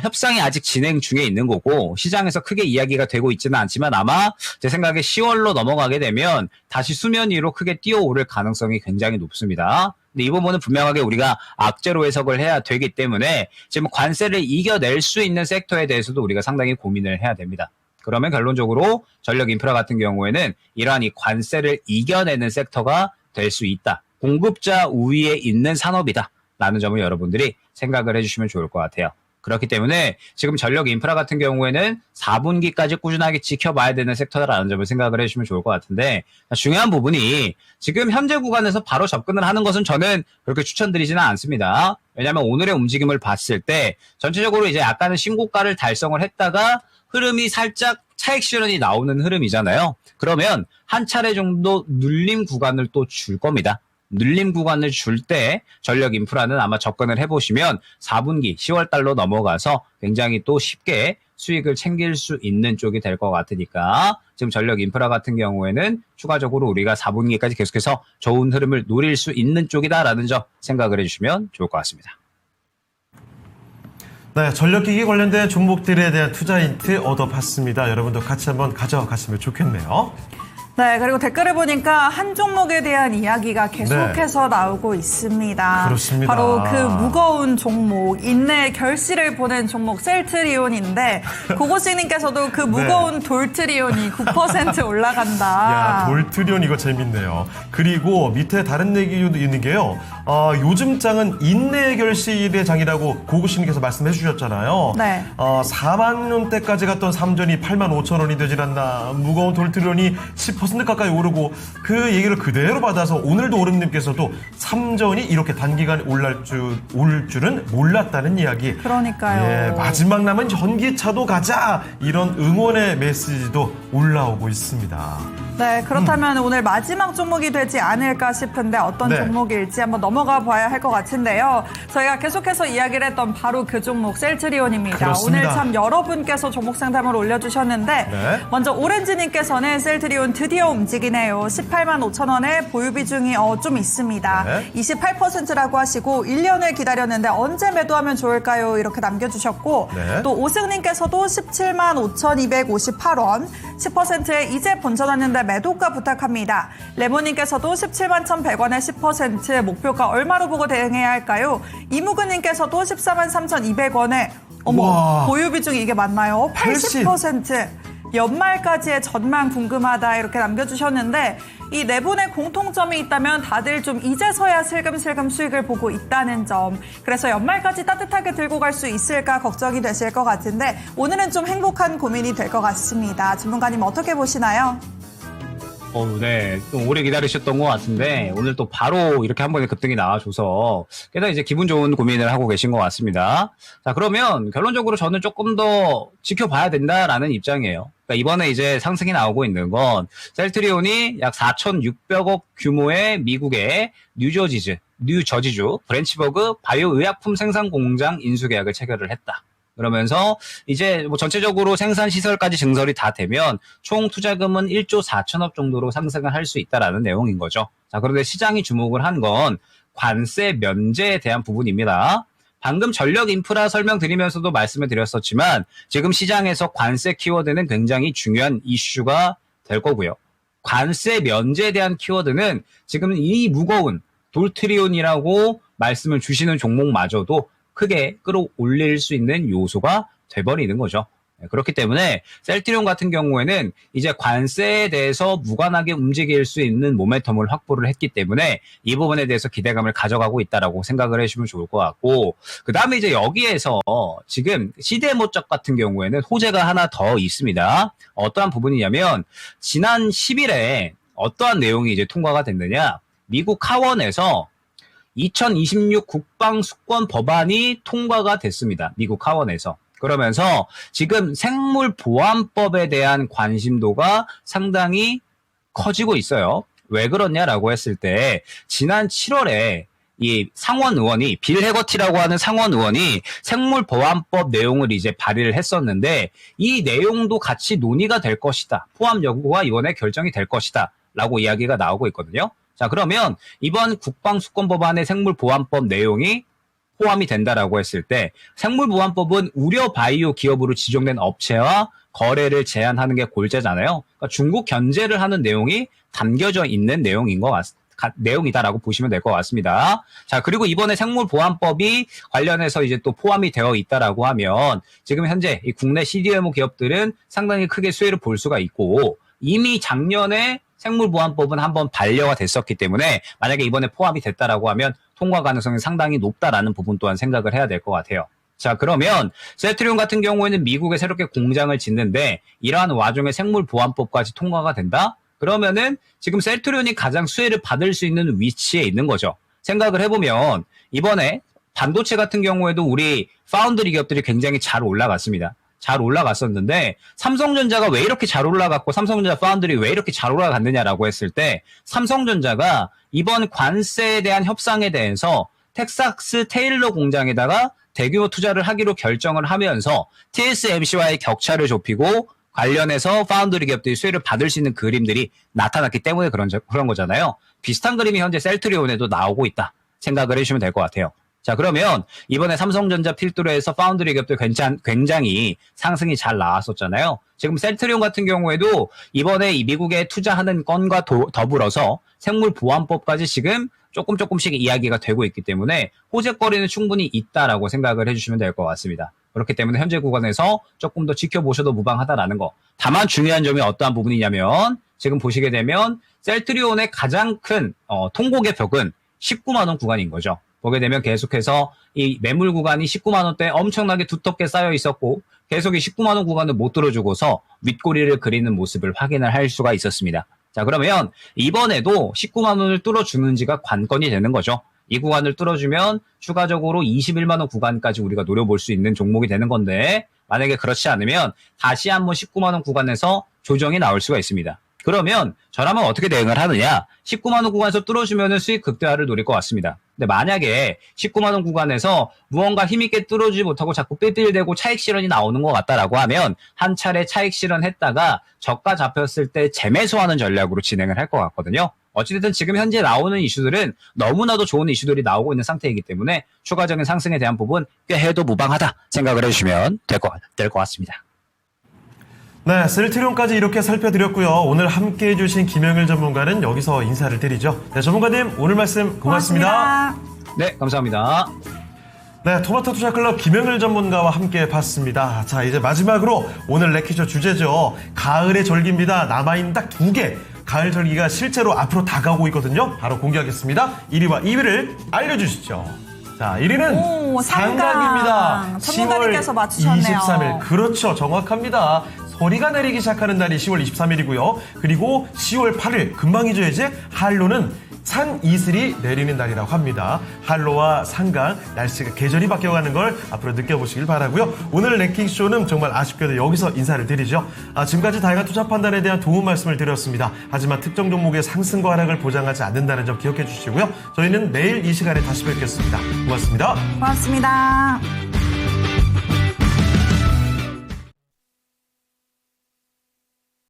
협상이 아직 진행 중에 있는 거고 시장에서 크게 이야기가 되고 있지는 않지만 아마 제 생각에 10월로 넘어가게 되면 다시 수면 위로 크게 뛰어오를 가능성이 굉장히 높습니다. 근데 이 부분은 분명하게 우리가 악재로 해석을 해야 되기 때문에 지금 관세를 이겨낼 수 있는 섹터에 대해서도 우리가 상당히 고민을 해야 됩니다. 그러면 결론적으로 전력 인프라 같은 경우에는 이러한 이 관세를 이겨내는 섹터가 될 수 있다. 공급자 우위에 있는 산업이다. 라는 점을 여러분들이 생각을 해주시면 좋을 것 같아요. 그렇기 때문에 지금 전력 인프라 같은 경우에는 4분기까지 꾸준하게 지켜봐야 되는 섹터다라는 점을 생각을 해주시면 좋을 것 같은데 중요한 부분이 지금 현재 구간에서 바로 접근을 하는 것은 저는 그렇게 추천드리지는 않습니다. 왜냐하면 오늘의 움직임을 봤을 때 전체적으로 이제 약간은 신고가를 달성을 했다가 흐름이 살짝 차익 실현이 나오는 흐름이잖아요. 그러면 한 차례 정도 눌림 구간을 또 줄 겁니다. 눌림 구간을 줄 때 전력 인프라는 아마 접근을 해보시면 4분기 10월 달로 넘어가서 굉장히 또 쉽게 수익을 챙길 수 있는 쪽이 될 것 같으니까 지금 전력 인프라 같은 경우에는 추가적으로 우리가 4분기까지 계속해서 좋은 흐름을 노릴 수 있는 쪽이다라는 점 생각을 해주시면 좋을 것 같습니다. 네, 전력기기 관련된 종목들에 대한 투자 힌트 얻어봤습니다. 여러분도 같이 한번 가져갔으면 좋겠네요. 네, 그리고 댓글을 보니까 한 종목에 대한 이야기가 계속해서 나오고 있습니다. 그렇습니다. 바로 그 무거운 종목, 인내의 결실을 보낸 종목 셀트리온인데 고고식님께서도 그 무거운 돌트리온이 9% 올라간다. 야, 돌트리온 이거 재밌네요. 그리고 밑에 다른 얘기도 있는 게요. 요즘 장은 인내의 결실의 장이라고 고구신님께서 말씀해 주셨잖아요. 네. 4만 원대까지 갔던 삼전이 8만 5천 원이 되질 않나. 무거운 돌트리온이 10% 가까이 오르고 그 얘기를 그대로 받아서 오늘도 오름님께서도 삼전이 이렇게 단기간에 올 줄은 몰랐다는 이야기. 그러니까요. 예, 마지막 남은 전기차도 가자. 이런 응원의 메시지도 올라오고 있습니다. 네, 그렇다면 오늘 마지막 종목이 되지 않을까 싶은데 어떤 네. 종목일지 한번 넘어가 봐야 할 것 같은데요. 저희가 계속해서 이야기를 했던 바로 그 종목 셀트리온입니다. 그렇습니다. 오늘 참 여러분께서 종목 상담을 올려주셨는데 네. 먼저 오렌지님께서는 셀트리온 드디어 움직이네요. 18만 5천 원에 보유 비중이 좀 있습니다. 네. 28%라고 하시고 1년을 기다렸는데 언제 매도하면 좋을까요? 이렇게 남겨주셨고 네. 또 오승님께서도 17만 5,258원 10%에 이제 본전왔는데 매도가 부탁합니다. 레모님께서도 17만 1,100원에 10% 목표가 얼마로 보고 대응해야 할까요? 이무근님께서도 14만 3,200원에 와. 보유 비중이 이게 맞나요? 80%. 연말까지의 전망 궁금하다 이렇게 남겨주셨는데 이 네 분의 공통점이 있다면 다들 좀 이제서야 슬금슬금 수익을 보고 있다는 점. 그래서 연말까지 따뜻하게 들고 갈 수 있을까 걱정이 되실 것 같은데 오늘은 좀 행복한 고민이 될 것 같습니다. 전문가님 어떻게 보시나요? 네. 좀 오래 기다리셨던 것 같은데, 오늘 또 바로 이렇게 한 번에 급등이 나와줘서, 꽤나 이제 기분 좋은 고민을 하고 계신 것 같습니다. 자, 그러면 결론적으로 저는 조금 더 지켜봐야 된다라는 입장이에요. 그러니까 이번에 이제 상승이 나오고 있는 건, 셀트리온이 약 4,600억 규모의 미국의 뉴저지주, 브랜치버그 바이오 의약품 생산 공장 인수 계약을 체결을 했다. 그러면서 이제 뭐 전체적으로 생산 시설까지 증설이 다 되면 총 투자금은 1조 4천억 정도로 상승을 할 수 있다라는 내용인 거죠. 자, 그런데 시장이 주목을 한 건 관세 면제에 대한 부분입니다. 방금 전력 인프라 설명드리면서도 말씀을 드렸었지만 지금 시장에서 관세 키워드는 굉장히 중요한 이슈가 될 거고요. 관세 면제에 대한 키워드는 지금 이 무거운 돌트리온이라고 말씀을 주시는 종목마저도 크게 끌어올릴 수 있는 요소가 돼버리는 거죠. 그렇기 때문에 셀트리온 같은 경우에는 이제 관세에 대해서 무관하게 움직일 수 있는 모멘텀을 확보를 했기 때문에 이 부분에 대해서 기대감을 가져가고 있다라고 생각을 해주시면 좋을 것 같고, 그 다음에 이제 여기에서 지금 CD모적 같은 경우에는 호재가 하나 더 있습니다. 어떠한 부분이냐면 지난 10일에 어떠한 내용이 이제 통과가 됐느냐, 미국 하원에서 2026 국방수권 법안이 통과가 됐습니다. 미국 하원에서. 그러면서 지금 생물보안법에 대한 관심도가 상당히 커지고 있어요. 왜 그러냐라고 했을 때 지난 7월에 이 상원 의원이 빌 해거티라고 하는 상원 의원이 생물보안법 내용을 이제 발의를 했었는데 이 내용도 같이 논의가 될 것이다. 포함 여부가 이번에 결정이 될 것이다. 라고 이야기가 나오고 있거든요. 자, 그러면 이번 국방수권법안의 생물보안법 내용이 포함이 된다라고 했을 때 생물보안법은 우려 바이오 기업으로 지정된 업체와 거래를 제한하는 게 골자잖아요. 그러니까 중국 견제를 하는 내용이 담겨져 있는 내용인 것 내용이다라고 보시면 될 것 같습니다. 자, 그리고 이번에 생물보안법이 관련해서 이제 또 포함이 되어 있다라고 하면 지금 현재 이 국내 CDMO 기업들은 상당히 크게 수혜를 볼 수가 있고, 이미 작년에 생물보안법은 한번 반려가 됐었기 때문에 만약에 이번에 포함이 됐다라고 하면 통과 가능성이 상당히 높다라는 부분 또한 생각을 해야 될 것 같아요. 자, 그러면 셀트리온 같은 경우에는 미국에 새롭게 공장을 짓는데 이러한 와중에 생물보안법까지 통과가 된다? 그러면은 지금 셀트리온이 가장 수혜를 받을 수 있는 위치에 있는 거죠. 생각을 해보면 이번에 반도체 같은 경우에도 우리 파운드리 기업들이 굉장히 잘 올라갔습니다. 잘 올라갔었는데 삼성전자가 왜 이렇게 잘 올라갔고 삼성전자 파운드리 왜 이렇게 잘 올라갔느냐라고 했을 때 삼성전자가 이번 관세에 대한 협상에 대해서 텍사스 테일러 공장에다가 대규모 투자를 하기로 결정을 하면서 TSMC와의 격차를 좁히고 관련해서 파운드리 기업들이 수혜를 받을 수 있는 그림들이 나타났기 때문에 그런 거잖아요. 비슷한 그림이 현재 셀트리온에도 나오고 있다 생각을 해주시면 될 것 같아요. 자, 그러면 이번에 삼성전자 필두로 해서 파운드리 기업도 굉장히 상승이 잘 나왔었잖아요. 지금 셀트리온 같은 경우에도 이번에 이 미국에 투자하는 건과 더불어서 생물보안법까지 지금 조금씩 이야기가 되고 있기 때문에 호재거리는 충분히 있다라고 생각을 해주시면 될 것 같습니다. 그렇기 때문에 현재 구간에서 조금 더 지켜보셔도 무방하다라는 거. 다만 중요한 점이 어떠한 부분이냐면 지금 보시게 되면 셀트리온의 가장 큰 통곡의 벽은 19만 원 구간인 거죠. 보게 되면 계속해서 이 매물 구간이 19만 원대 엄청나게 두텁게 쌓여 있었고 계속 이 19만 원 구간을 못 뚫어주고서 윗꼬리를 그리는 모습을 확인을 할 수가 있었습니다. 자, 그러면 이번에도 19만 원을 뚫어주는지가 관건이 되는 거죠. 이 구간을 뚫어주면 추가적으로 21만 원 구간까지 우리가 노려볼 수 있는 종목이 되는 건데 만약에 그렇지 않으면 다시 한번 19만 원 구간에서 조정이 나올 수가 있습니다. 그러면 저라면 어떻게 대응을 하느냐? 19만 원 구간에서 뚫어주면 수익 극대화를 노릴 것 같습니다. 근데 만약에 19만 원 구간에서 무언가 힘있게 뚫어주지 못하고 자꾸 삘삘대고 차익 실현이 나오는 것 같다라고 하면 한 차례 차익 실현했다가 저가 잡혔을 때 재매수하는 전략으로 진행을 할 것 같거든요. 어찌됐든 지금 현재 나오는 이슈들은 너무나도 좋은 이슈들이 나오고 있는 상태이기 때문에 추가적인 상승에 대한 부분 꽤 해도 무방하다 생각을 해주시면 될 것 같습니다. 네, 셀트리온까지 이렇게 살펴드렸고요. 오늘 함께해 주신 김영일 전문가는 여기서 인사를 드리죠. 네, 전문가님 오늘 말씀 고맙습니다. 네, 감사합니다. 네, 토마토 투자클럽 김영일 전문가와 함께 봤습니다. 자, 이제 마지막으로 오늘 레퀴저 주제죠. 가을의 절기입니다. 남아있는 딱 2개. 가을 절기가 실제로 앞으로 다가오고 있거든요. 바로 공개하겠습니다. 1위와 2위를 알려주시죠. 자, 1위는 상강입니다. 전문가님께서 10월 맞추셨네요. 23일. 그렇죠. 정확합니다. 소리가 내리기 시작하는 날이 10월 23일이고요. 그리고 10월 8일, 금방이죠 이제, 한로는 산 이슬이 내리는 날이라고 합니다. 한로와 상강, 날씨가 계절이 바뀌어가는 걸 앞으로 느껴보시길 바라고요. 오늘 랭킹쇼는 정말 아쉽게도 여기서 인사를 드리죠. 지금까지 다양한 투자 판단에 대한 도움 말씀을 드렸습니다. 하지만 특정 종목의 상승과 하락을 보장하지 않는다는 점 기억해 주시고요. 저희는 내일 이 시간에 다시 뵙겠습니다. 고맙습니다. 고맙습니다.